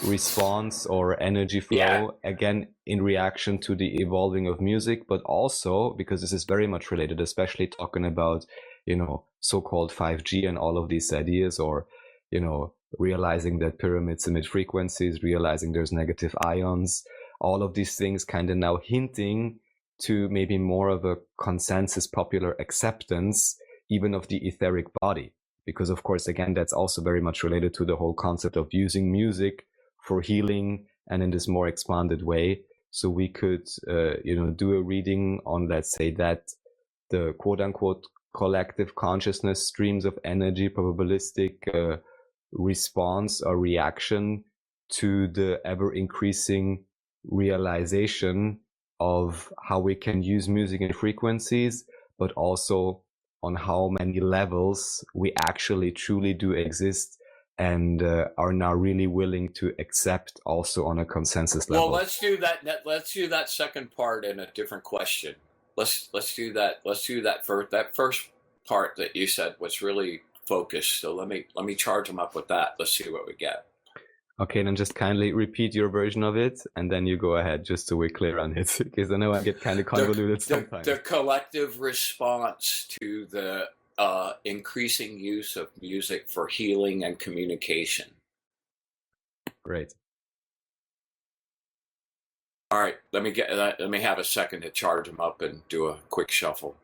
Speaker 2: response or energy flow, again, in reaction to the evolving of music, but also because this is very much related, especially talking about, you know, so-called 5G and all of these ideas, or, you know, realizing that pyramids emit frequencies, realizing there's negative ions, all of these things kind of now hinting to maybe more of a consensus popular acceptance even of the etheric body. Because of course, again, that's also very much related to the whole concept of using music for healing and in this more expanded way. So we could, you know, do a reading on, let's say, that the quote unquote collective consciousness streams of energy, probabilistic response or reaction to the ever increasing realization of how we can use music and frequencies, but also on how many levels we actually truly do exist and are now really willing to accept also on a consensus level.
Speaker 3: Well, let's do that. Let's do that second part in a different question. Let's do that. Let's do that first. That first part that you said was really focused. So let me charge them up with that. Let's see what we get.
Speaker 2: Okay, then just kindly repeat your version of it, and then you go ahead, just so we're clear on it, because I know I get kind of convoluted sometimes.
Speaker 3: The collective response to the increasing use of music for healing and communication.
Speaker 2: Great.
Speaker 3: All right, let me have a second to charge them up and do a quick shuffle.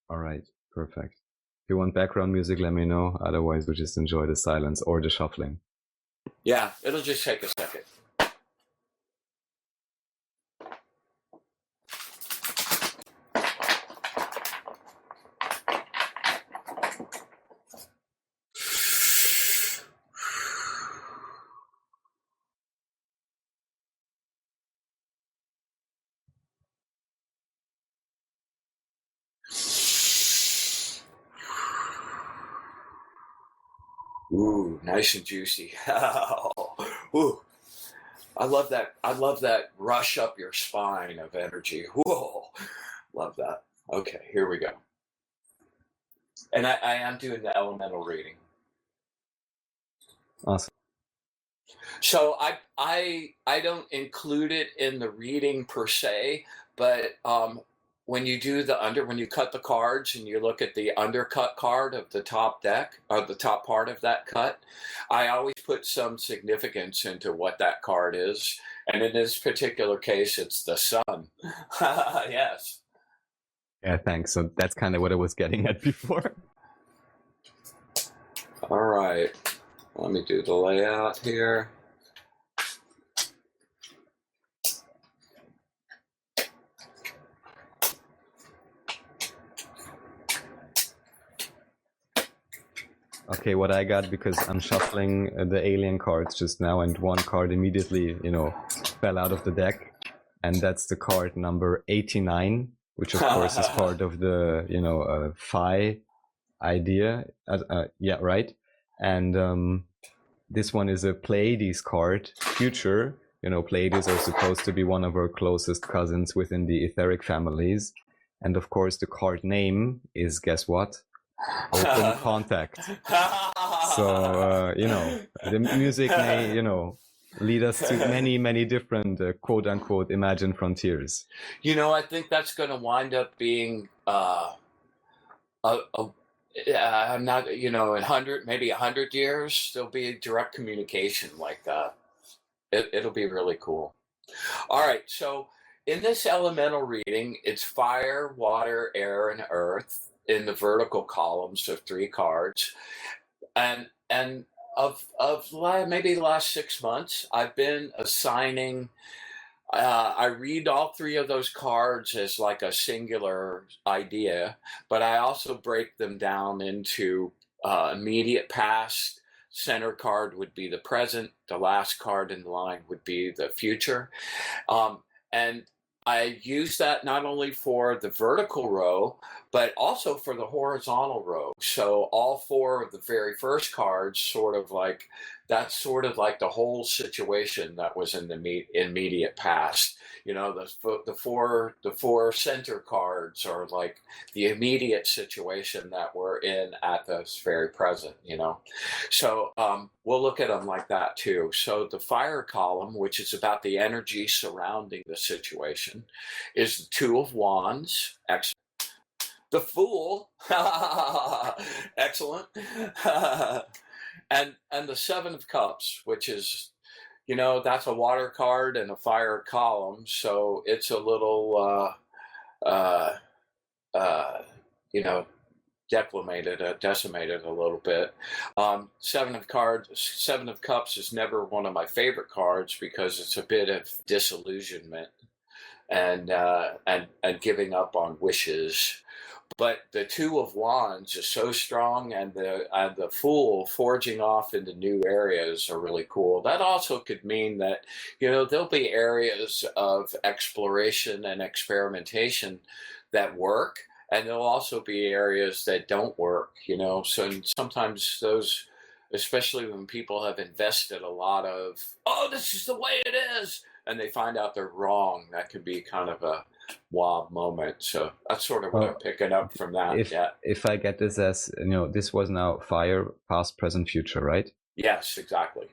Speaker 2: All right, perfect. If you want background music, let me know. Otherwise, we just enjoy the silence or the shuffling.
Speaker 3: Yeah, it'll just take a second. Ooh, nice and juicy. Ooh, I love that. I love that rush up your spine of energy. Whoa, love that. Okay, here we go. And I am doing the elemental reading.
Speaker 2: Awesome.
Speaker 3: So I don't include it in the reading per se, but when you do when you cut the cards and you look at the undercut card of the top deck or the top part of that cut, I always put some significance into what that card is. And in this particular case, it's the sun. Yes.
Speaker 2: Yeah, thanks. So that's kind of what I was getting at before.
Speaker 3: All right. Let me do the layout here.
Speaker 2: Okay, what I got, because I'm shuffling the alien cards just now, and one card immediately, fell out of the deck, and that's the card number 89, which of course is part of the, phi idea. Yeah, right. And this one is a Pleiades card, future. Pleiades are supposed to be one of our closest cousins within the etheric families. And of course, the card name is, guess what? Open Contact. So, the music may, lead us to many, many different quote unquote imagined frontiers.
Speaker 3: I think that's going to wind up being I'm not, in 100 years, there'll be a direct communication like that. It'll be really cool. All right. So in this elemental reading, it's fire, water, air, and earth in the vertical columns of 3 cards. And of maybe the last 6 months, I've been assigning, I read all 3 of those cards as like a singular idea, but I also break them down into immediate past. Center card would be the present. The last card in the line would be the future. And I use that not only for the vertical row, but also for the horizontal row. So all 4 of the very first cards that's sort of like the whole situation that was in the immediate past. The four center cards are like the immediate situation that we're in at this very present, So we'll look at them like that too. So the fire column, which is about the energy surrounding the situation, is the 2 of Wands. Excellent. The Fool. Excellent. And the 7 of Cups, which is, that's a water card and a fire column. So it's a little, decimated a little bit. 7 of Cups is never one of my favorite cards because it's a bit of disillusionment. and giving up on wishes. But the Two of Wands is so strong, and the Fool forging off into new areas are really cool. That also could mean that, you know, there'll be areas of exploration and experimentation that work, and there'll also be areas that don't work, you know. So sometimes those, especially when people have invested a lot of, oh, this is the way it is, and they find out they're wrong, that could be kind of a wow moment. So that's sort of what I'm picking up from that.
Speaker 2: If I get this as, you know, this was now fire, past, present, future, right?
Speaker 3: Yes, exactly.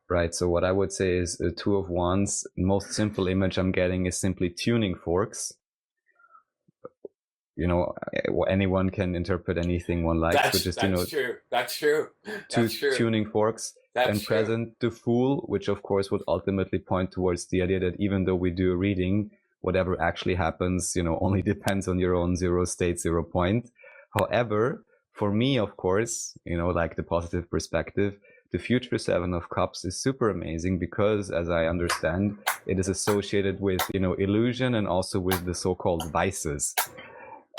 Speaker 2: Right. So what I would say is the Two of Wands. Most simple image I'm getting is simply tuning forks. You know, anyone can interpret anything one likes.
Speaker 3: That's true. That's true.
Speaker 2: Two tuning forks. And present, the Fool, which of course would ultimately point towards the idea that even though we do a reading, whatever actually happens, you know, only depends on your own 0 state, 0 point. However, for me, of course, you know, like the positive perspective, the future Seven of Cups is super amazing because, as I understand, it is associated with, you know, illusion and also with the so-called vices.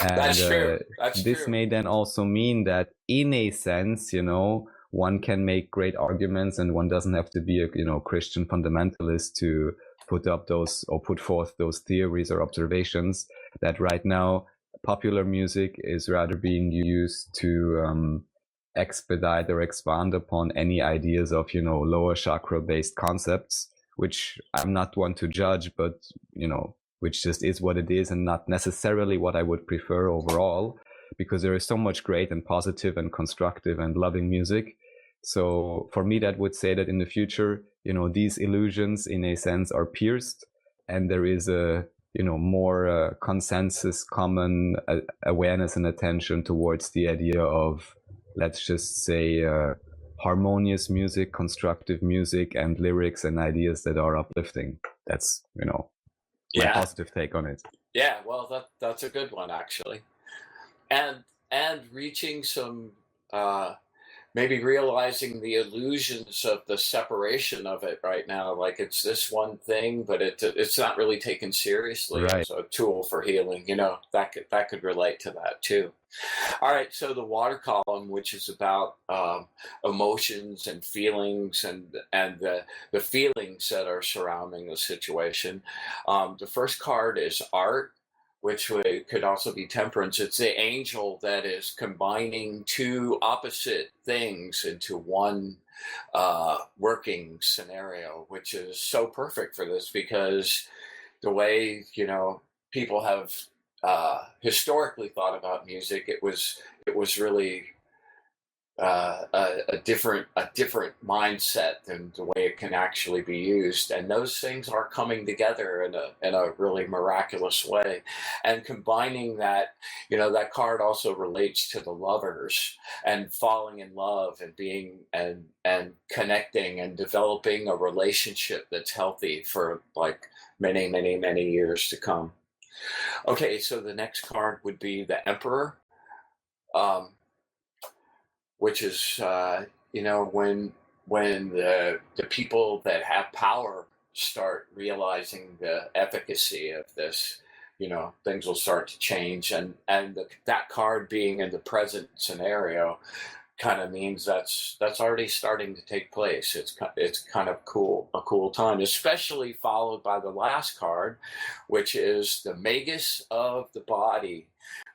Speaker 2: And
Speaker 3: that's true.
Speaker 2: This may then also mean that in a sense, you know, one can make great arguments and one doesn't have to be a, you know, Christian fundamentalist to put up those or put forth those theories or observations that right now popular music is rather being used to expedite or expand upon any ideas of, you know, lower chakra based concepts, which I'm not one to judge, but, you know, which just is what it is and not necessarily what I would prefer overall, because there is so much great and positive and constructive and loving music. So for me, that would say that in the future, you know, these illusions in a sense are pierced, and there is a, you know, more consensus, common awareness and attention towards the idea of, let's just say, harmonious music, constructive music, and lyrics and ideas that are uplifting. That's, you know, my positive take on it.
Speaker 3: Yeah, well, that's a good one actually, and reaching some maybe realizing the illusions of the separation of it right now, like it's this one thing, but it's not really taken seriously as a tool for healing. You know, that could relate to that too. All right, so the water column, which is about emotions and feelings and the feelings that are surrounding the situation. The first card is art, which could also be temperance. It's the angel that is combining two opposite things into one working scenario, which is so perfect for this because the way, you know, people have historically thought about music, it was really a different mindset than the way it can actually be used, and those things are coming together in a really miraculous way. And combining that, you know, that card also relates to the lovers and falling in love and being and connecting and developing a relationship that's healthy for like many years to come. Okay, so the next card would be the Emperor. Which is, you know, when the people that have power start realizing the efficacy of this, you know, things will start to change. And that card being in the present scenario kind of means that's already starting to take place. It's kind of cool, a cool time, especially followed by the last card, which is the Magus of the body.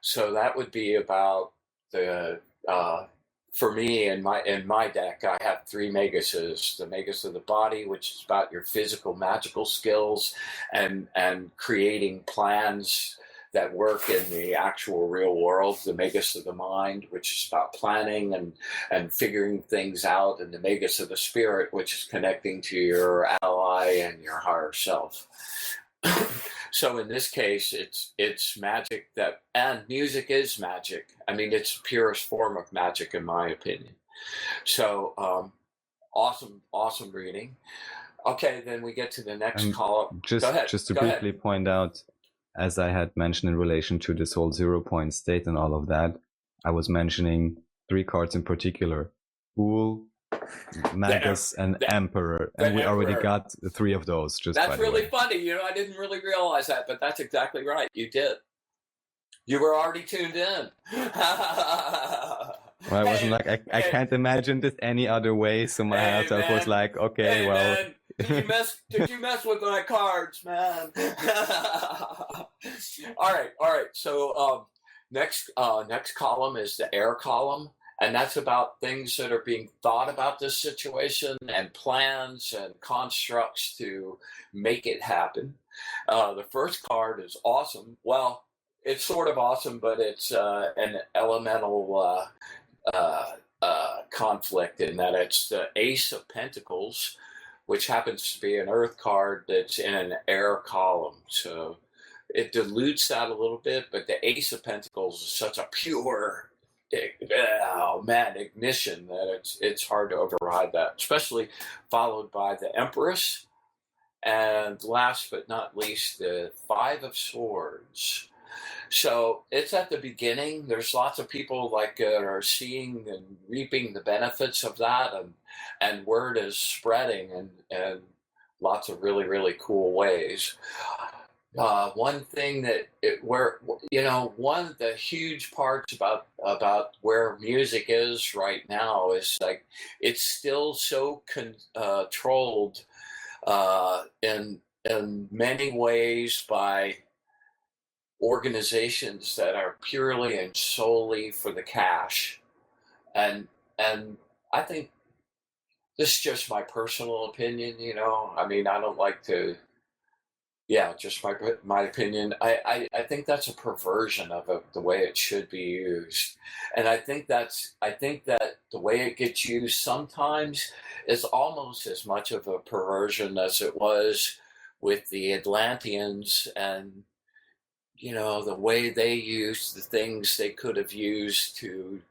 Speaker 3: So that would be about the for me, in my deck, I have 3 Maguses. The Magus of the body, which is about your physical, magical skills and creating plans that work in the actual real world. The Magus of the mind, which is about planning and figuring things out. And the Magus of the spirit, which is connecting to your ally and your higher self. So in this case, it's magic and music is magic. I mean, it's the purest form of magic, in my opinion. So awesome reading. Okay, then we get to the next column.
Speaker 2: Go ahead. Just to briefly point out, as I had mentioned in relation to this whole 0 point state and all of that, I was mentioning 3 cards in particular: Fool, Magus and
Speaker 3: the-
Speaker 2: Emperor,
Speaker 3: the
Speaker 2: and we already
Speaker 3: Emperor.
Speaker 2: got 3 of those. Just by
Speaker 3: That's
Speaker 2: the
Speaker 3: really
Speaker 2: way.
Speaker 3: funny. You know, I didn't really realize that, but that's exactly right. You did. You were already tuned in.
Speaker 2: Well, I wasn't like I can't imagine this any other way. So my heart was like, okay, well.
Speaker 3: Man. Did you mess with my cards, man? All right. So next column is the air column, and that's about things that are being thought about this situation and plans and constructs to make it happen. The first card is awesome. Well, it's sort of awesome, but it's an elemental conflict in that it's the Ace of Pentacles, which happens to be an earth card that's in an air column. So it dilutes that a little bit, but the Ace of Pentacles is such a pure, ignition that it's hard to override that, especially followed by the Empress. And last but not least, the Five of Swords. So it's at the beginning. There's lots of people are seeing and reaping the benefits of that, and word is spreading in lots of really, really cool ways. One thing one of the huge parts about where music is right now is like it's still so controlled in many ways by organizations that are purely and solely for the cash, and I think this is just my personal opinion. I mean, I don't like to. Yeah, just my opinion. I think that's a perversion of the way it should be used, and I think that the way it gets used sometimes is almost as much of a perversion as it was with the Atlanteans and the way they used the things they could have used to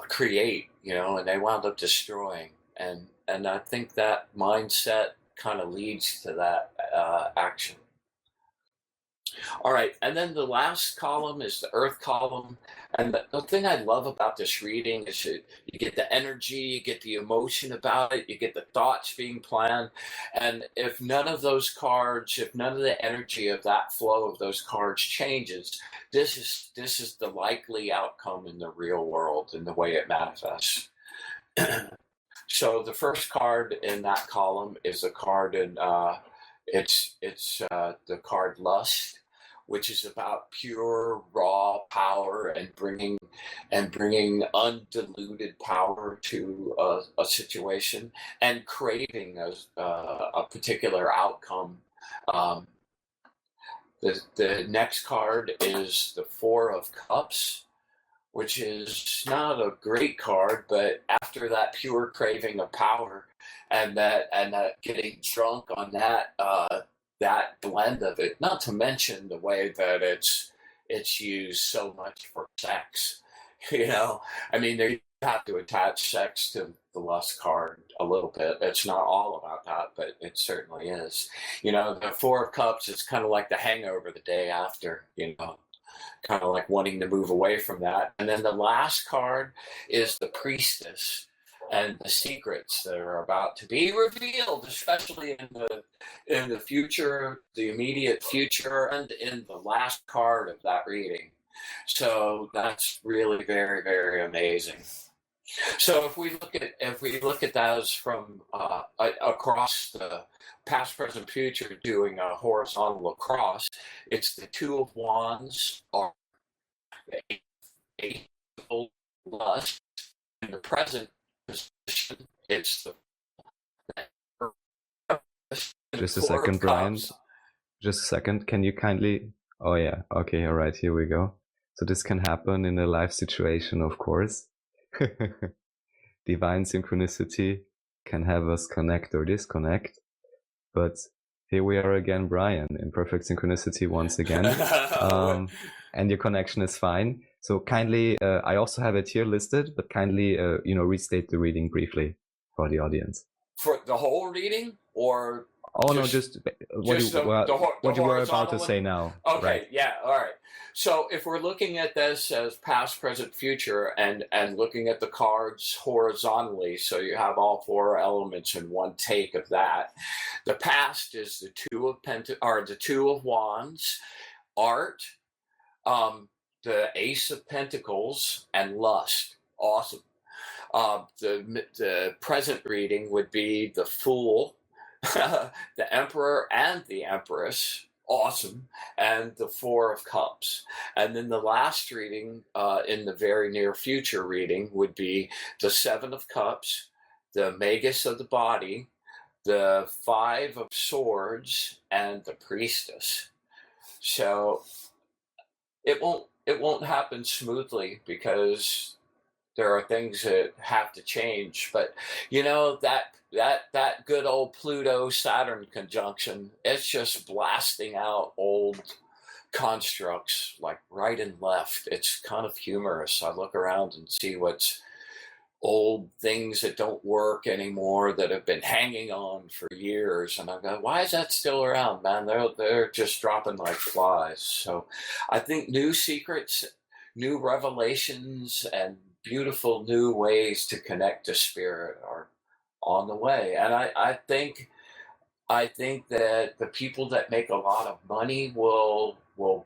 Speaker 3: create, and they wound up destroying, and I think that mindset kind of leads to that action. All right, and then the last column is the earth column, and the thing I love about this reading is that you get the energy, you get the emotion about it, you get the thoughts being planned, and if none of the energy of that flow of those cards changes, this is the likely outcome in the real world in the way it manifests. So the first card in that column is a card in it's the card Lust, which is about pure raw power and bringing undiluted power to a situation and craving a particular outcome. The next card is the Four of Cups, which is not a great card, but after that pure craving of power and that getting drunk on that blend of it, not to mention the way that it's used so much for sex. I mean, you have to attach sex to the Lust card a little bit. It's not all about that, but it certainly is. The Four of Cups is kind of like the hangover the day after, kind of like wanting to move away from that. And then the last card is the Priestess and the secrets that are about to be revealed, especially in the future, the immediate future, and in the last card of that reading. So that's really very, very amazing. So if we look at those from across the past, present, future, doing a horizontal across, it's the Two of Wands or the Eight of Lust. In the present position, it's the
Speaker 2: Just a second, Bryan. Just a second. Can you kindly? Oh yeah. Okay. All right. Here we go. So this can happen in a live situation, of course. Divine synchronicity can have us connect or disconnect, but here we are again, Bryan, in perfect synchronicity once again. And your connection is fine. So kindly, I also have it here listed, but kindly, restate the reading briefly for the audience.
Speaker 3: For the whole reading, or
Speaker 2: Oh no, just what
Speaker 3: just
Speaker 2: you what you were about to
Speaker 3: horizontal
Speaker 2: say now.
Speaker 3: Okay,
Speaker 2: Right.
Speaker 3: yeah, all right. So if we're looking at this as past, present, future, and looking at the cards horizontally, so you have all four elements in one take of that. The past is the the two of wands, art, the ace of pentacles, and lust. Awesome. The present reading would be the Fool, the Emperor and the Empress. Awesome. And the Four of Cups. And then the last reading in the very near future reading would be the Seven of Cups, the Magus of the Body, the Five of Swords, and the Priestess. So it won't happen smoothly because there are things that have to change. But you know, that good old Pluto Saturn conjunction, it's just blasting out old constructs like right and left. It's kind of humorous. I look around and see what's old things that don't work anymore that have been hanging on for years, and I go, why is that still around, man? They're just dropping like flies. So I think new secrets, new revelations, and beautiful new ways to connect to spirit are on the way. And I think that the people that make a lot of money will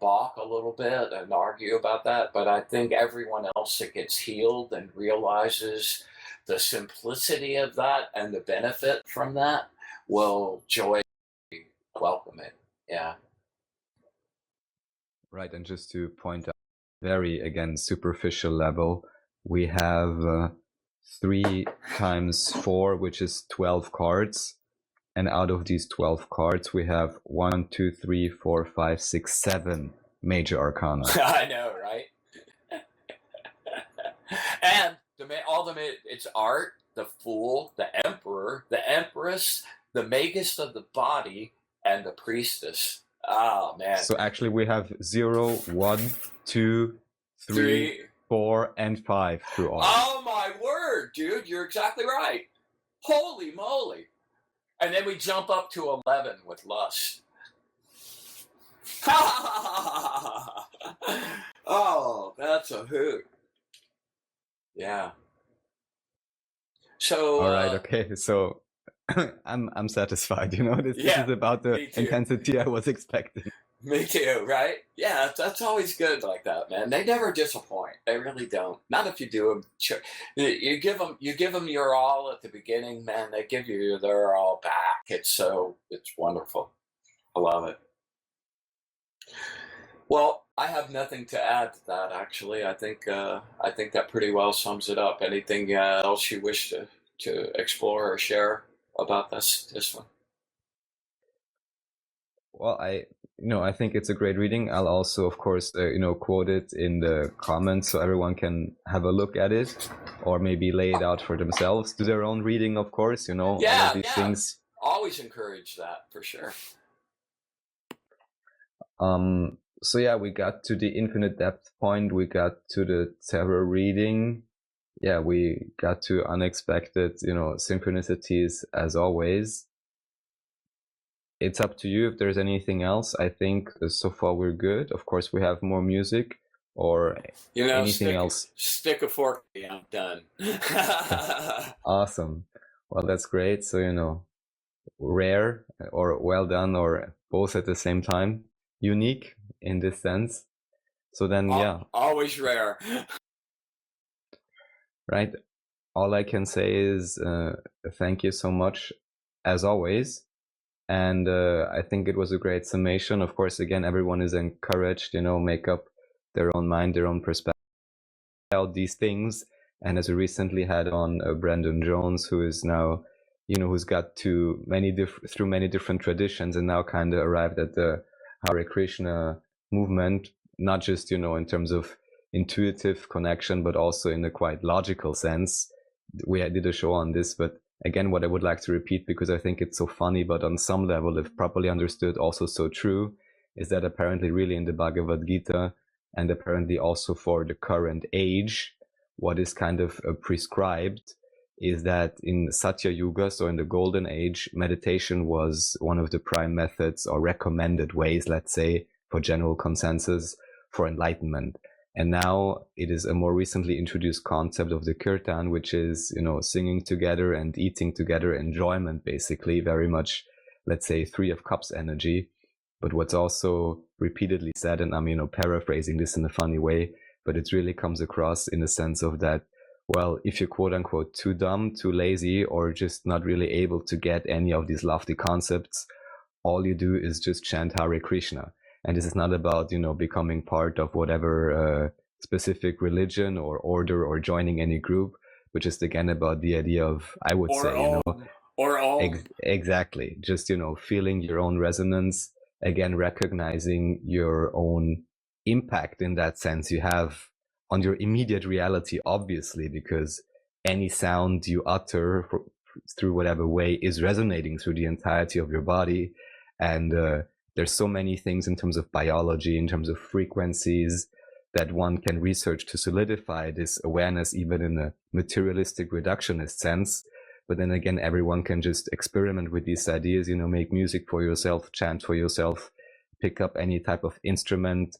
Speaker 3: balk a little bit and argue about that, but I think everyone else that gets healed and realizes the simplicity of that and the benefit from that will joyfully welcome it. Yeah.
Speaker 2: Right, and just to point out, very again superficial level, we have 3 times 4, which is 12 cards. And out of these 12 cards, we have 1, 2, 3, 4, 5, 6, 7 major arcana.
Speaker 3: I know, right? And it's art, the Fool, the Emperor, the Empress, the Magus of the Body, and the Priestess. Oh, man.
Speaker 2: So actually we have 0, 1, 2, 3, 4, and 5 through all.
Speaker 3: Oh, my word, dude. You're exactly right. Holy moly. And then we jump up to 11 with lust. Oh, that's a hoot. Yeah. So
Speaker 2: all right, okay. So I'm satisfied, you know. This is about the intensity I was expecting.
Speaker 3: Me too, right? Yeah, that's always good like that, man. They never disappoint. They really don't. Not if you do them. You give them your all at the beginning, man. They give you their all back. It's wonderful. I love it. Well, I have nothing to add to that. Actually, I think that pretty well sums it up. Anything else you wish to explore or share about this one?
Speaker 2: Well, I think it's a great reading. I'll also, of course, quote it in the comments so everyone can have a look at it, or maybe lay it out for themselves, do their own reading, of course. All of these things.
Speaker 3: Always encourage that for sure.
Speaker 2: So yeah, we got to the infinite depth point. We got to the tarot reading. Yeah, we got to unexpected, synchronicities as always. It's up to you if there's anything else. I think so far we're good. Of course, we have more music or anything else.
Speaker 3: Stick a fork. I'm done.
Speaker 2: Awesome. Well, that's great. So, rare or well done or both at the same time. Unique in this sense. So then,
Speaker 3: always rare.
Speaker 2: Right. All I can say is thank you so much, as always. And I think it was a great summation. Of course, again, everyone is encouraged, make up their own mind, their own perspective about these things. And as we recently had on Brandon Jones, who is now, who's got through many different traditions and now kind of arrived at the Hare Krishna movement, not just, in terms of intuitive connection, but also in a quite logical sense. We did a show on this, but again, what I would like to repeat, because I think it's so funny, but on some level, if properly understood, also so true, is that apparently really in the Bhagavad Gita, and apparently also for the current age, what is kind of prescribed is that in Satya Yuga, so in the Golden Age, meditation was one of the prime methods or recommended ways, let's say, for general consensus for enlightenment. And now it is a more recently introduced concept of the kirtan, which is, singing together and eating together, enjoyment, basically, very much, let's say, Three of Cups energy. But what's also repeatedly said, and I'm, paraphrasing this in a funny way, but it really comes across in the sense of that, well, if you're quote unquote too dumb, too lazy, or just not really able to get any of these lofty concepts, all you do is just chant Hare Krishna. And this is not about, becoming part of whatever specific religion or order or joining any group, but just again about the idea of, I would say, exactly, just, feeling your own resonance, again, recognizing your own impact in that sense you have on your immediate reality, obviously, because any sound you utter through whatever way is resonating through the entirety of your body. And there's so many things in terms of biology, in terms of frequencies, that one can research to solidify this awareness, even in a materialistic reductionist sense. But then again, everyone can just experiment with these ideas, make music for yourself, chant for yourself, pick up any type of instrument,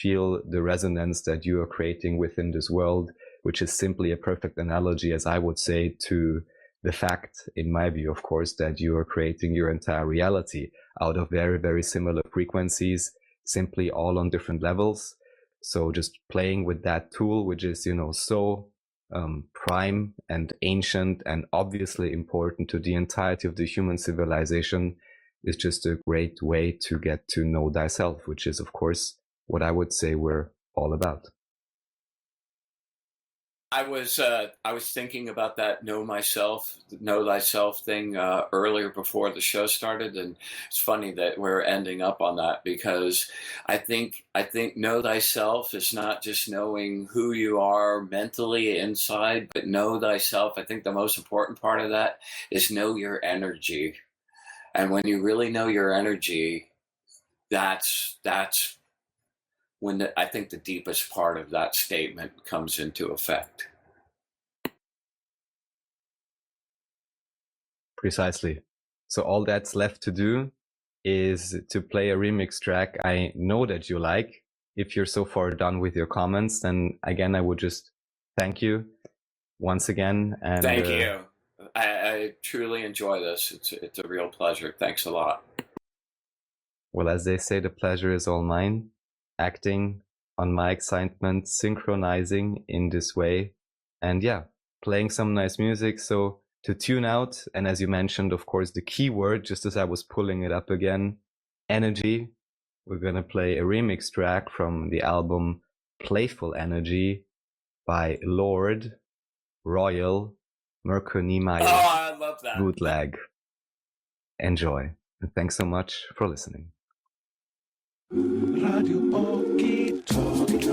Speaker 2: feel the resonance that you are creating within this world, which is simply a perfect analogy, as I would say, to the fact, in my view, of course, that you are creating your entire reality out of very, very similar frequencies, simply all on different levels. So just playing with that tool, which is, so prime and ancient and obviously important to the entirety of the human civilization, is just a great way to get to know thyself, which is, of course, what I would say we're all about.
Speaker 3: I was thinking about that know thyself thing earlier before the show started, and it's funny that we're ending up on that, because I think know thyself is not just knowing who you are mentally inside, but know thyself. I think the most important part of that is know your energy, and when you really know your energy, that's when I think the deepest part of that statement comes into effect.
Speaker 2: Precisely. So all that's left to do is to play a remix track I know that you like. If you're so far done with your comments, then again, I would just thank you once again. And
Speaker 3: thank you. I truly enjoy this. It's a real pleasure. Thanks a lot.
Speaker 2: Well, as they say, the pleasure is all mine. Acting on my excitement, synchronizing in this way, and playing some nice music. So to tune out, and as you mentioned, of course, the key word, just as I was pulling it up again, energy. We're going to play a remix track from the album Playful Energy by Lord Royal Merkunimaya.
Speaker 3: Oh, I love that.
Speaker 2: Bootleg. Enjoy, and thanks so much for listening.
Speaker 1: Radio OKiTALK.